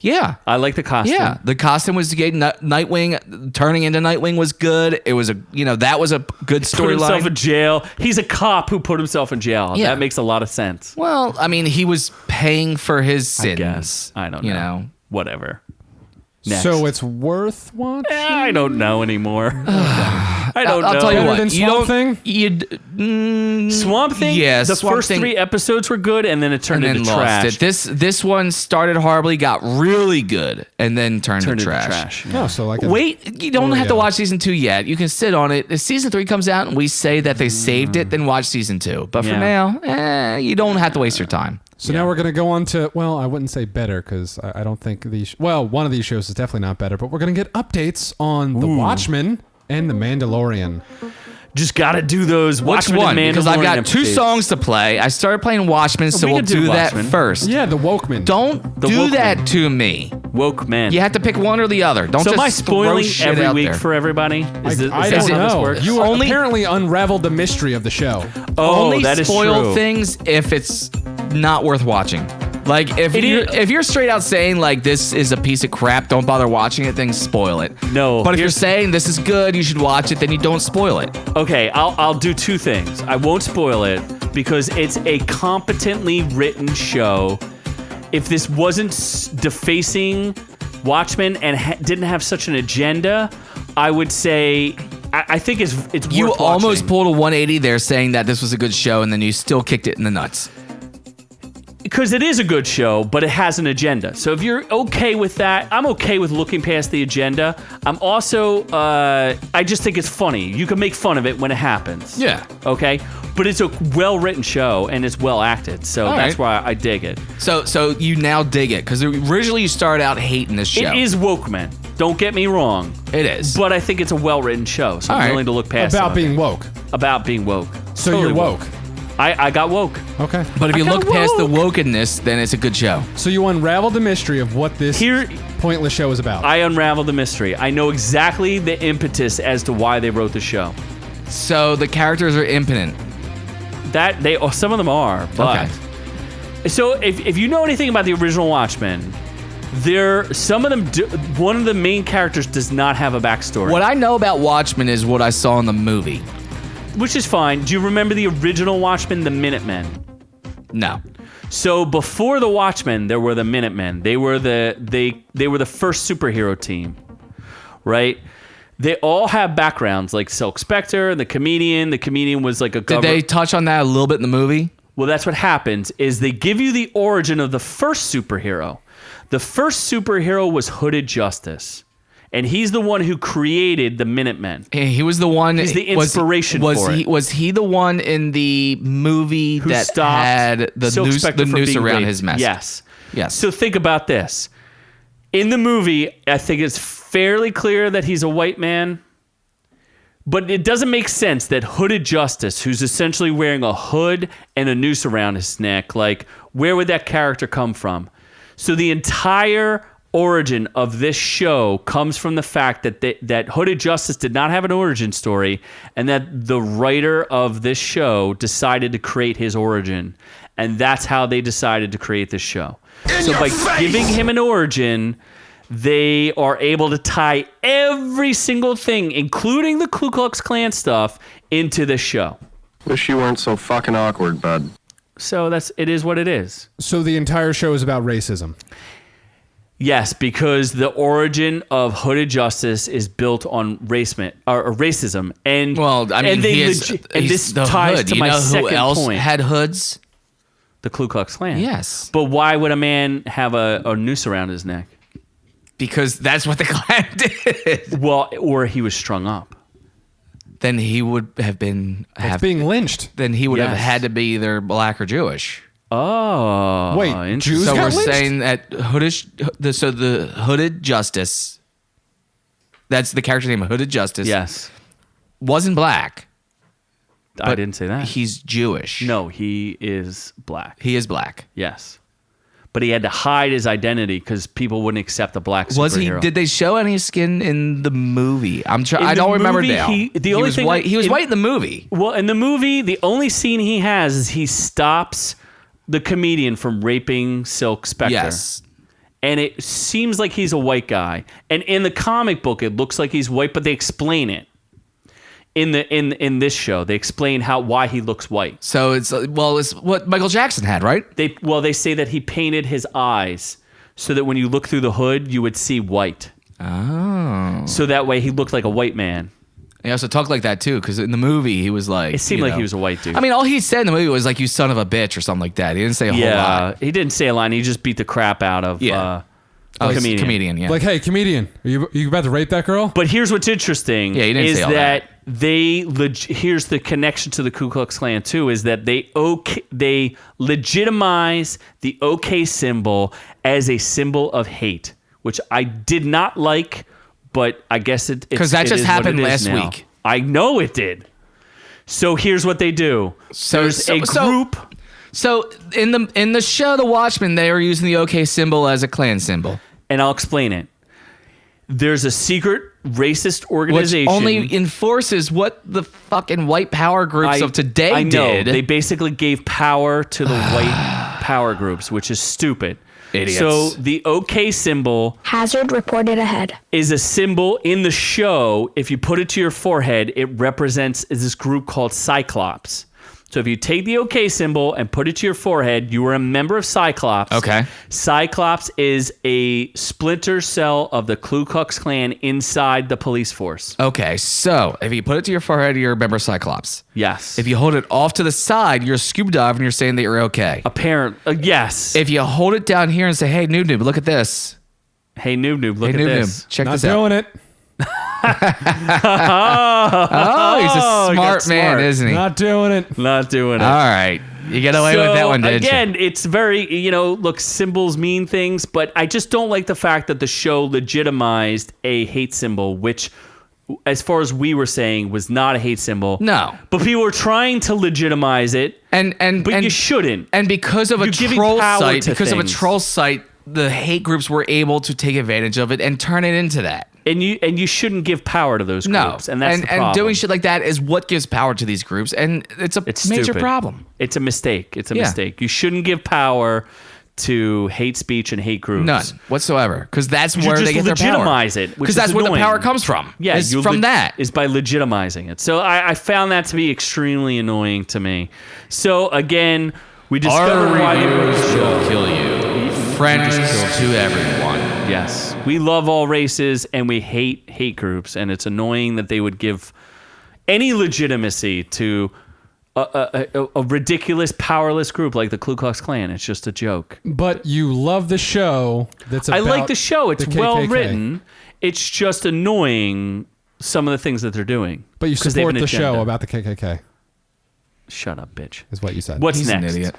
Yeah. I like the costume. Yeah, the costume was good. Nightwing turning into Nightwing was good. It was that was a good Put himself in storyline. jail. He's a cop who put himself in jail. Yeah. That makes a lot of sense. Well, I mean, he was paying for his I sins. guess. I don't know. You know. Whatever. Next. So it's worth watching? I don't know anymore. I don't know. I'll tell you Better what. than You Swamp don't. Thing? Swamp Thing. Yeah, the Swamp first Thing- 3 episodes were good, and then it turned and then into lost trash. it. This one started horribly, got really good, and then turned turned into into trash. trash. No, so like Wait, you don't Oh, have to yeah. watch season 2 yet. You can sit on it. If season 3 comes out and we say that they saved it, then watch season 2. But for Yeah. now, you don't have to waste your time. So now we're going to go on to, well, I wouldn't say better because I don't think these, well, one of these shows is definitely not better, but we're going to get updates on The Watchmen and The Mandalorian. Just got to do those. Which Watchmen one? and Because I've got Mandalorian 2 updates. songs to play. I started playing Watchmen, so We we'll can do do that Watchmen. first. Yeah, The Wokeman. Don't The do Wokeman. that to me. Woke men. You have to pick one or the other. Don't So just am I throw spoiling shit every out week there. for everybody? Is this I how don't this know. works? You Only- apparently unraveled the mystery of the show. Oh, Only that is spoil true. things if it's not worth watching. Like if It you're, is- if you're straight out saying like this is a piece of crap, don't bother watching it, then spoil it. No, But if you're here's- saying this is good, you should watch it, then you don't spoil it. Okay, I'll do 2 things. I won't spoil it because it's a competently written show. If this wasn't defacing Watchmen and didn't have such an agenda, I would say I think it's You worth almost watching. pulled a 180 there saying that this was a good show, and then you still kicked it in the nuts. Because it is a good show, but it has an agenda. So if you're okay with that, I'm okay with looking past the agenda. I'm also, I just think it's funny. You can make fun of it when it happens. Yeah. Okay? But it's a well-written show, and it's well-acted. So All that's right. why I dig it. So you now dig it because originally you started out hating this show. It is woke men. Don't get me wrong. It is. But I think it's a well-written show, so All I'm right. willing to look past About some of being it. woke. About being woke. So Totally you're woke. I got woke. Okay. But if you I got look past the woke. wokenness, then it's a good show. So you unraveled the mystery of what this Here- pointless show is about. I unraveled the mystery. I know exactly the impetus as to why they wrote the show. So the characters are impotent. That they some of them are, but so if you know anything about the original Watchmen, some of them one of the main characters does not have a backstory, What I know about Watchmen is what I saw in the movie. which is fine. Do you remember the original Watchmen, the Minutemen? No. So before the Watchmen, there were the Minutemen. They were they were the first superhero team, right? They all have backgrounds like Silk Spectre, the comedian. The comedian was like a Did governor. they touch on that a little bit in the movie? Well, that's what happens is they give you the origin of the first superhero. The first superhero was Hooded Justice. And he's the one who created the Minutemen. He was the one. He's the inspiration for it. Was he the one in the movie Who that stopped had the Silk noose, Spectre the from noose being around raped. his mask? Yes. Yes. So think about this. In the movie, I think it's fairly clear that he's a white man. But it doesn't make sense that Hooded Justice, who's essentially wearing a hood and a noose around his neck, like, where would that character come from? So the entire origin of this show comes from the fact that that Hooded Justice did not have an origin story, and that the writer of this show decided to create his origin. And that's how they decided to create this show. So by giving him an origin, they are able to tie every single thing, including the Ku Klux Klan stuff, into this show. Wish you weren't so fucking awkward, bud. So it is what it is. So the entire show is about racism. Yes, because the origin of Hooded Justice is built on racism, and Well, I mean, and this the ties hood. to You my know second who else point. had hoods? The Ku Klux Klan. Yes. But why would a man have a noose around his neck? Because that's what the Klan did. Well, or he was strung up. Then he would have been Being lynched. Then he would have Yes. had to be either black or Jewish. Oh, Wait, interesting. Jews So got we're lynched? saying that the Hooded Justice, that's the character name, Hooded Justice, Yes, wasn't black. I but didn't say that. He's Jewish. No, he is black. He is black. Yes, but he had to hide his identity because people wouldn't accept a black superhero. Was he? Did they show any skin in the movie? I don't remember movie, now. he was white. He was white in the movie. Well, in the movie, the only scene he has is he stops the comedian from raping Silk Spectre. Yes. And it seems like he's a white guy. And in the comic book, it looks like he's white, but they explain it. In this show, they explain why he looks white. So it's what Michael Jackson had, right? They say that he painted his eyes so that when you look through the hood, you would see white. Oh. So that way he looked like a white man. He also talked like that too, because in the movie he was like. It seemed like he was a white dude. I mean, all he said in the movie was like, "You son of a bitch" or something like that. He didn't say a whole lot. He didn't say a line. He just beat the crap out of He's comedian. a comedian, yeah. Like, hey, comedian, are you about to rape that girl? But here's what's interesting Yeah, he didn't is say all that here's the connection to the Ku Klux Klan too, is that they legitimize the OK symbol as a symbol of hate, which I did not like, but I guess it because that just happened last week. I know it did. So here's what they do. There's a group. So in the show The Watchmen, they were using the OK symbol as a Klan symbol. And I'll explain it. There's a secret racist Which organization. only enforces what the fucking white power groups of today I know. did. They basically gave power to the white power groups, which is stupid. Idiots. So the OK symbol Hazard reported ahead. is a symbol in the show. If you put it to your forehead, it represents this group called Cyclops. So if you take the OK symbol and put it to your forehead, you are a member of Cyclops. Okay. Cyclops is a splinter cell of the Ku Klux Klan inside the police force. Okay, so if you put it to your forehead, you're a member of Cyclops. Yes. If you hold it off to the side, you're a scuba diver and you're saying that you're okay. Yes. If you hold it down here and say, "Hey, noob, look at this." Hey, noob, look Hey, at noob, this. check Not this out. doing it. Oh, he's a smart got man, smart. isn't he? Not doing it. Not doing it. All right. You get away with that one, didn't again, you? it's very, look, symbols mean things, but I just don't like the fact that the show legitimized a hate symbol, which, as far as we were saying, was not a hate symbol. No. But people were trying to legitimize it, but you shouldn't. And because of a You're giving troll power site, to things. The hate groups were able to take advantage of it and turn it into that. And you shouldn't give power to those groups, and that's the problem. And doing shit like that is what gives power to these groups, and it's a major stupid. problem. It's a mistake. It's a mistake. You shouldn't give power to hate speech and hate groups. None whatsoever, because that's You where just they get their power. legitimize it, which because is that's where the annoying. power comes from. Yeah, is from that. is by legitimizing it. So I found that to be extremely annoying to me. So again, we discovered why they wrote the show. will kill you. Friends to everyone. Yes, we love all races and we hate groups, and it's annoying that they would give any legitimacy to a ridiculous, powerless group like the Ku Klux Klan. It's just a joke. But you love the show. That's about I like the show. It's the well KKK. written. It's just annoying, some of the things that they're doing. But you 'Cause they have support an the show agenda. about the KKK, Shut up, bitch. is what you said. What's He's next? an idiot.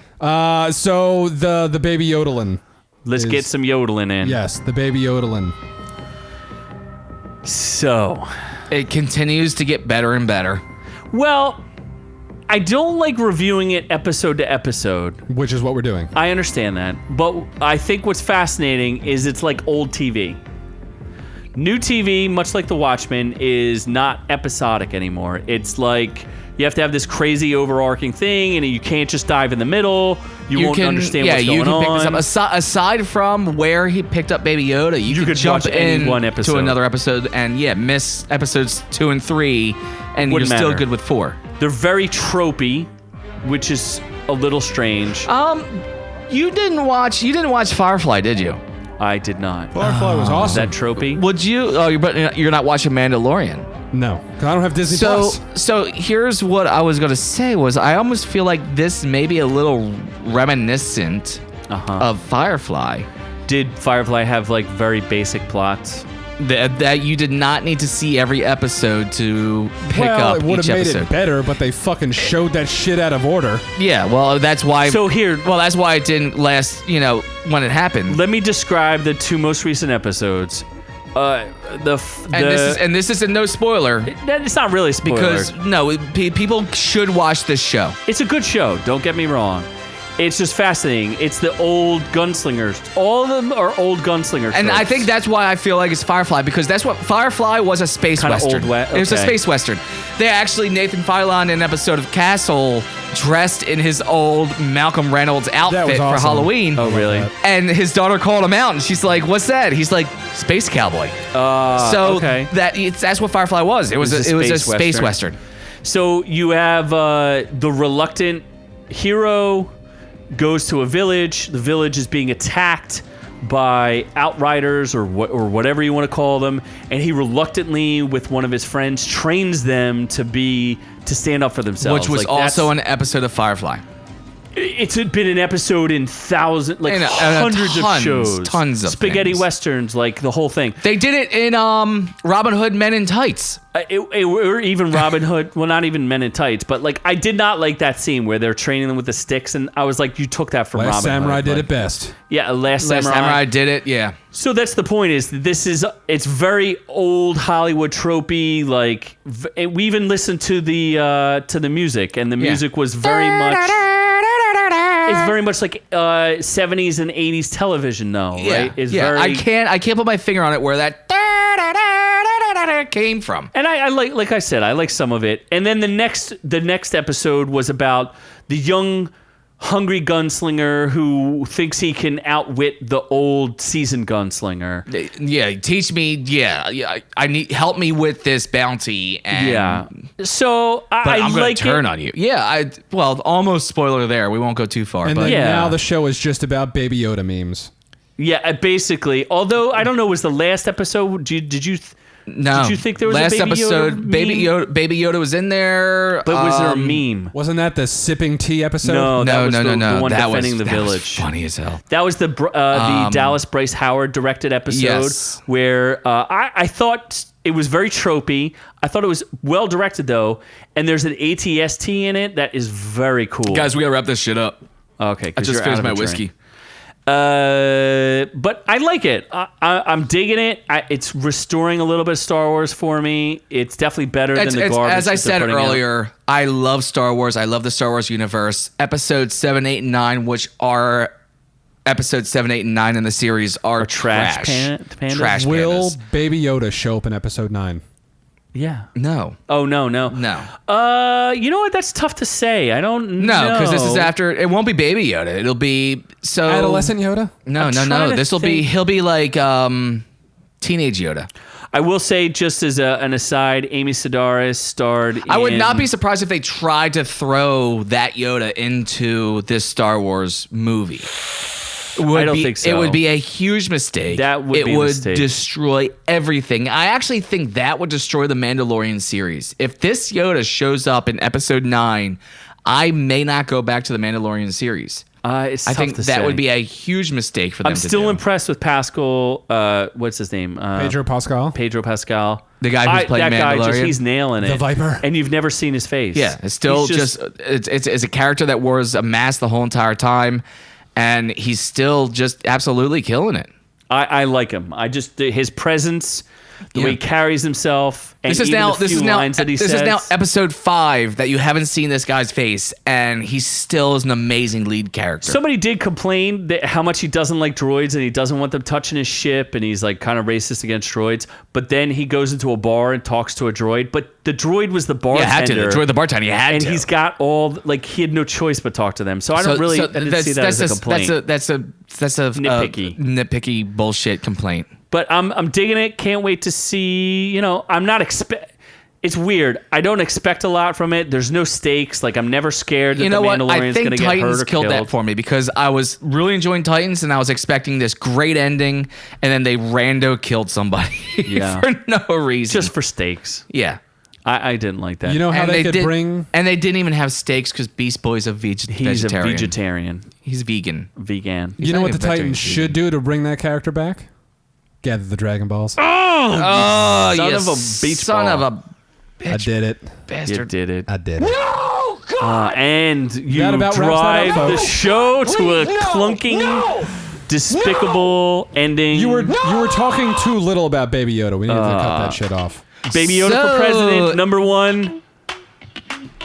So the baby yodeling. Let's get some yodeling in. Yes, the baby yodeling. So, It continues to get better and better. well, I don't like reviewing it episode to episode. Which is what we're doing. I understand that. But I think what's fascinating is it's like old TV. New TV, much like The Watchmen, is not episodic anymore. It's like you have to have this crazy overarching thing, and you can't just dive in the middle. You won't understand what's going you on. can pick this up. Aside from where he picked up Baby Yoda, you could jump watch any in one episode. to another episode and miss episodes 2 and 3, and Wouldn't you're still matter. good with 4. They're very tropey, which is a little strange. You didn't watch Firefly, did you? I did not. Firefly was Is awesome. that tropey? Would you? Oh, but you're not watching Mandalorian. No, because I don't have Disney So, Plus. so here's what I was gonna say was I almost feel like this may be a little reminiscent of Firefly. Did Firefly have like very basic plots? That you did not need to see every episode to pick Well, up it would each have made episode. it better, but they fucking showed that shit out of order. Yeah, well, that's why. So here- well, that's why it didn't last. When it happened. Let me describe the 2 most recent episodes. And this is a no spoiler It's not really a spoiler. because people should watch this show. It's a good show, don't get me wrong. It's just fascinating. It's the old gunslingers. All of them are old gunslinger And I tropes. think that's why I feel like it's Firefly, because that's what Firefly was, a space Kinda western. old It was a okay. space western. They actually, Nathan Filon in an episode of Castle dressed in his old Malcolm Reynolds outfit was for awesome. Halloween. Oh, really? that. And his daughter called him out, and she's like, "What's that?" He's like, "Space cowboy." So okay. that's what Firefly was. It was a space western. So you have the reluctant hero goes to a village. The village is being attacked by outriders or whatever you want to call them, and he reluctantly, with one of his friends, trains them to stand up for themselves. Which was Like, also that's- an episode of Firefly. It's been an episode in And hundreds of shows, tons of spaghetti things. westerns, like the whole thing. They did it in Robin Hood Men in Tights. Or even Robin Hood. Well, not even Men in Tights, but like I did not like that scene where they're training them with the sticks, and I was like, you took that from Last Robin Samurai Hood. did like, it best. Yeah, Last Last Samurai. Samurai did it, yeah. So that's the point. It's very old Hollywood tropey. Like and we even listened to the music, and the music was very much. It's very much like 70s and 80s television, though, right? It's very. I can't put my finger on it where that came from. And I like I said, I like some of it. And then the next episode was about the young, hungry gunslinger who thinks he can outwit the old seasoned gunslinger. Yeah, teach me. Yeah. I need help me with this bounty. And, Yeah. So but I I'm gonna like turn it. on you. Yeah. Almost spoiler there. We won't go too far. And but then Yeah. now the show is just about Baby Yoda memes. Yeah, basically. Although I don't know, was the last episode? Did you? no. Did you think there was last a Baby episode? Yoda meme? Baby Yoda was in there. But was there a meme? Wasn't that the sipping tea episode? No, that No, was no, the, no. the one that defending the that was village. funny as hell. That was the Dallas Bryce Howard directed episode Yes. where I thought it was very tropey. I thought it was well directed though, and there's an ATST in it that is very cool. Guys, we gotta wrap this shit up. Okay, 'cause I just you're finished out my of a whiskey. drink. But I like it. I'm digging it. It's restoring a little bit of Star Wars for me. It's definitely better than the garbage. As I that they're said putting out. earlier, I love Star Wars. I love the Star Wars universe. Episodes 7, 8, and 9, which are episodes 7, 8, and 9 in the series, are trash trash. pandas? Trash Will pandas. Baby Yoda show up in episode 9? Yeah. No. Oh no. No. You know what? That's tough to say. I don't know. No, because this is after. It won't be Baby Yoda. It'll be so Adolescent Yoda? No, I'm no, trying no. to This will be. think. He'll be like teenage Yoda. I will say, just as an aside, Amy Sedaris starred. I would not in- be surprised if they tried to throw that Yoda into this Star Wars movie. I don't think so. It would be a huge mistake. That would it be a would mistake. destroy everything. I actually think that would destroy the Mandalorian series. If this Yoda shows up in episode 9, I may not go back to the Mandalorian series. It's I tough think to that say. would be a huge mistake for them I'm to do. still impressed with Pascal. What's his name? Pedro Pascal. Pedro Pascal. The guy who's playing that guy, Mandalorian? he's nailing it. The Viper. And you've never seen his face. Yeah, it's still He's it's a character that wears a mask the whole entire time, and he's still just absolutely killing it. I like him. His presence, the way he carries himself, and This is even now the few lines that he says. this is now episode 5 that you haven't seen this guy's face, and he still is an amazing lead character. Somebody did complain that how much he doesn't like droids and he doesn't want them touching his ship, and he's like kind of racist against droids. But then he goes into a bar and talks to a droid. But the droid was the bartender. had to. The droid, the bartender, he had and to. he's got he had no choice but talk to them. So I don't really I didn't see that as a complaint. That's a nitpicky bullshit complaint. But I'm digging it. Can't wait to see. I'm not It's weird. I don't expect a lot from it. There's no stakes. Like I'm never scared that You know the what? I Mandalorian's think going to get hurt Titans or killed that for me because I was really enjoying Titans and I was expecting this great ending, and then they rando killed somebody for no reason. Just for stakes. Yeah. I didn't like that. You know how And they could did- bring. And they didn't even have steaks because Beast Boy's a He's vegetarian. a vegetarian. He's vegan. Vegan. You know not what the even vegetarian, Titans should do to bring that character back? Gather the Dragon Balls. Oh, son you of a beach son ball. of a I did it. You bastard. did it. I did it. And you That about wraps that drive up, the folks. show to a clunking, despicable ending. You were talking too little about Baby Yoda. We need to cut that shit off. Baby Yoda So- for president, number 1.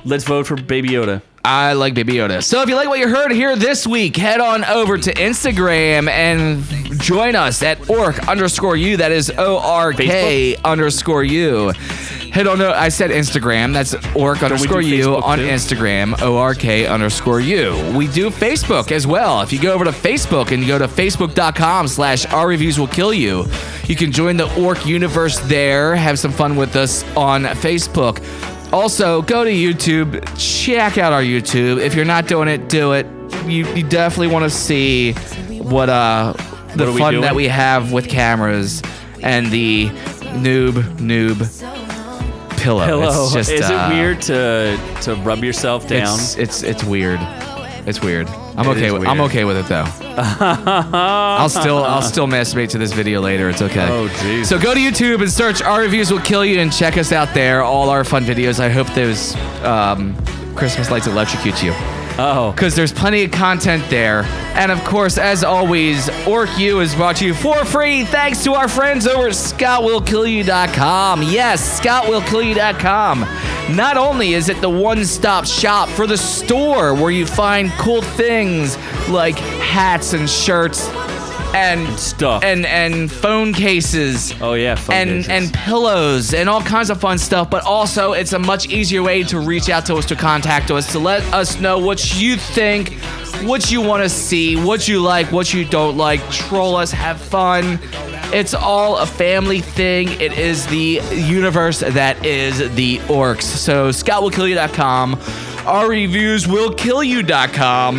Let's vote for Baby Yoda. I like Baby Yoda. So if you like what you heard here this week, head on over to Instagram and join us at ork_u. That is ORK_u. Head on. I said Instagram. That's ork_u Facebook on too? Instagram. ORK_u. We do Facebook as well. If you go over to Facebook and you go to facebook.com/ourreviewswillkillyou, you can join the Ork universe there. Have some fun with us on Facebook. Also, go to YouTube. Check out our YouTube. If you're not doing it, do it. You definitely want to see what the are we fun doing? that we have with cameras and the noob pillow. It's just, Is it weird to rub yourself down? It's weird. It's weird. I'm It okay is with weird. I'm okay with it though. I'll still masturbate to this video later. It's okay. Oh, jeez. So go to YouTube and search Our Reviews Will Kill You and check us out there. All our fun videos. I hope those Christmas lights electrocute you. Oh. Because there's plenty of content there. And of course, as always, OrkU is brought to you for free thanks to our friends over at ScottWillKillYou.com. Yes, ScottWillKillYou.com. Not only is it the one-stop shop for the store where you find cool things like hats and shirts and Stuff. and phone cases. Oh, yeah, phone cases. and pillows and all kinds of fun stuff, but also it's a much easier way to reach out to us, to contact us, to let us know what you think, what you want to see, what you like, what you don't like. Troll us, have fun. It's all a family thing. It is the universe that is the Orks. So ScottWillKillYou.com, OurReviewsWillKillYou.com.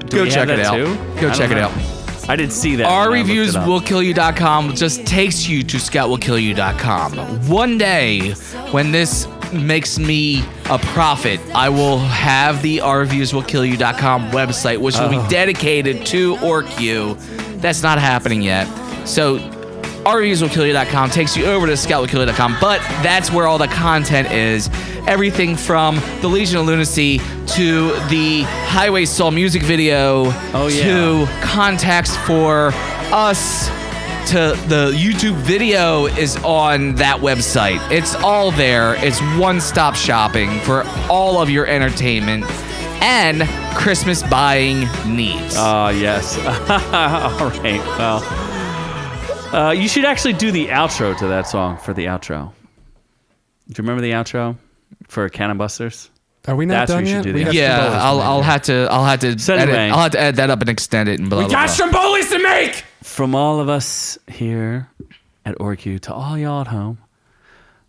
Go we check have it that out. too? Go I check don't it know. out. I didn't see that. Our when I looked reviews it up. willkillyou.com just takes you to scottwillkillyou.com. One day, when this makes me a profit, I will have the ourreviewswillkillyou.com website, which will be dedicated to OrkU. That's not happening yet. So ourreviewswillkillyou.com takes you over to scottwillkillyou.com, but that's where all the content is. Everything from the Legion of Lunacy to the Highway Soul music video to contacts for us to the YouTube video is on that website. It's all there. It's one-stop shopping for all of your entertainment and Christmas buying needs. Yes. All right. Well, you should actually do the outro to that song for the outro. Do you remember the outro for Cannon Busters? Are we not That's done what you yet? should do We the got Yeah, some bonus to make I'll here. have to So edit, anyway. I'll have to add that up and extend it and blah, We blah, got blah. some bullies to make! From all of us here at OrkU to all y'all at home,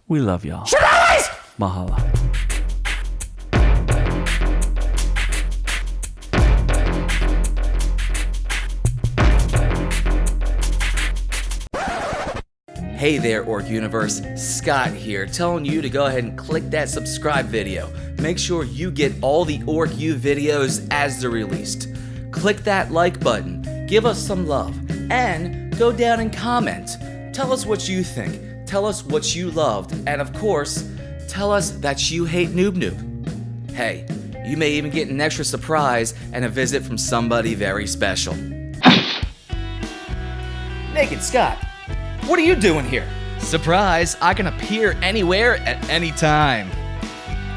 we love y'all. Mahalo. Hey there, Ork Universe. Scott here, telling you to go ahead and click that subscribe video. make sure you get all the OrkU videos as they're released. Click that like button, give us some love, and go down and comment. Tell us what you think, tell us what you loved, and of course, tell us that you hate Noob Noob. Hey, you may even get an extra surprise and a visit from somebody very special. Naked Scott, what are you doing here? Surprise, I can appear anywhere at any time.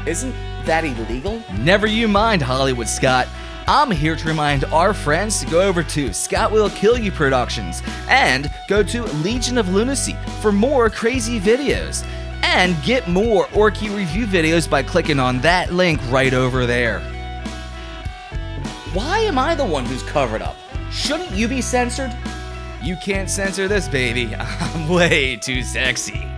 Isn't that illegal? Never you mind, Hollywood Scott. I'm here to remind our friends to go over to Scott Will Kill You Productions and go to Legion of Lunacy for more crazy videos. And get more OrkU review videos by clicking on that link right over there. Why am I the one who's covered up? Shouldn't you be censored? You can't censor this, baby. I'm way too sexy.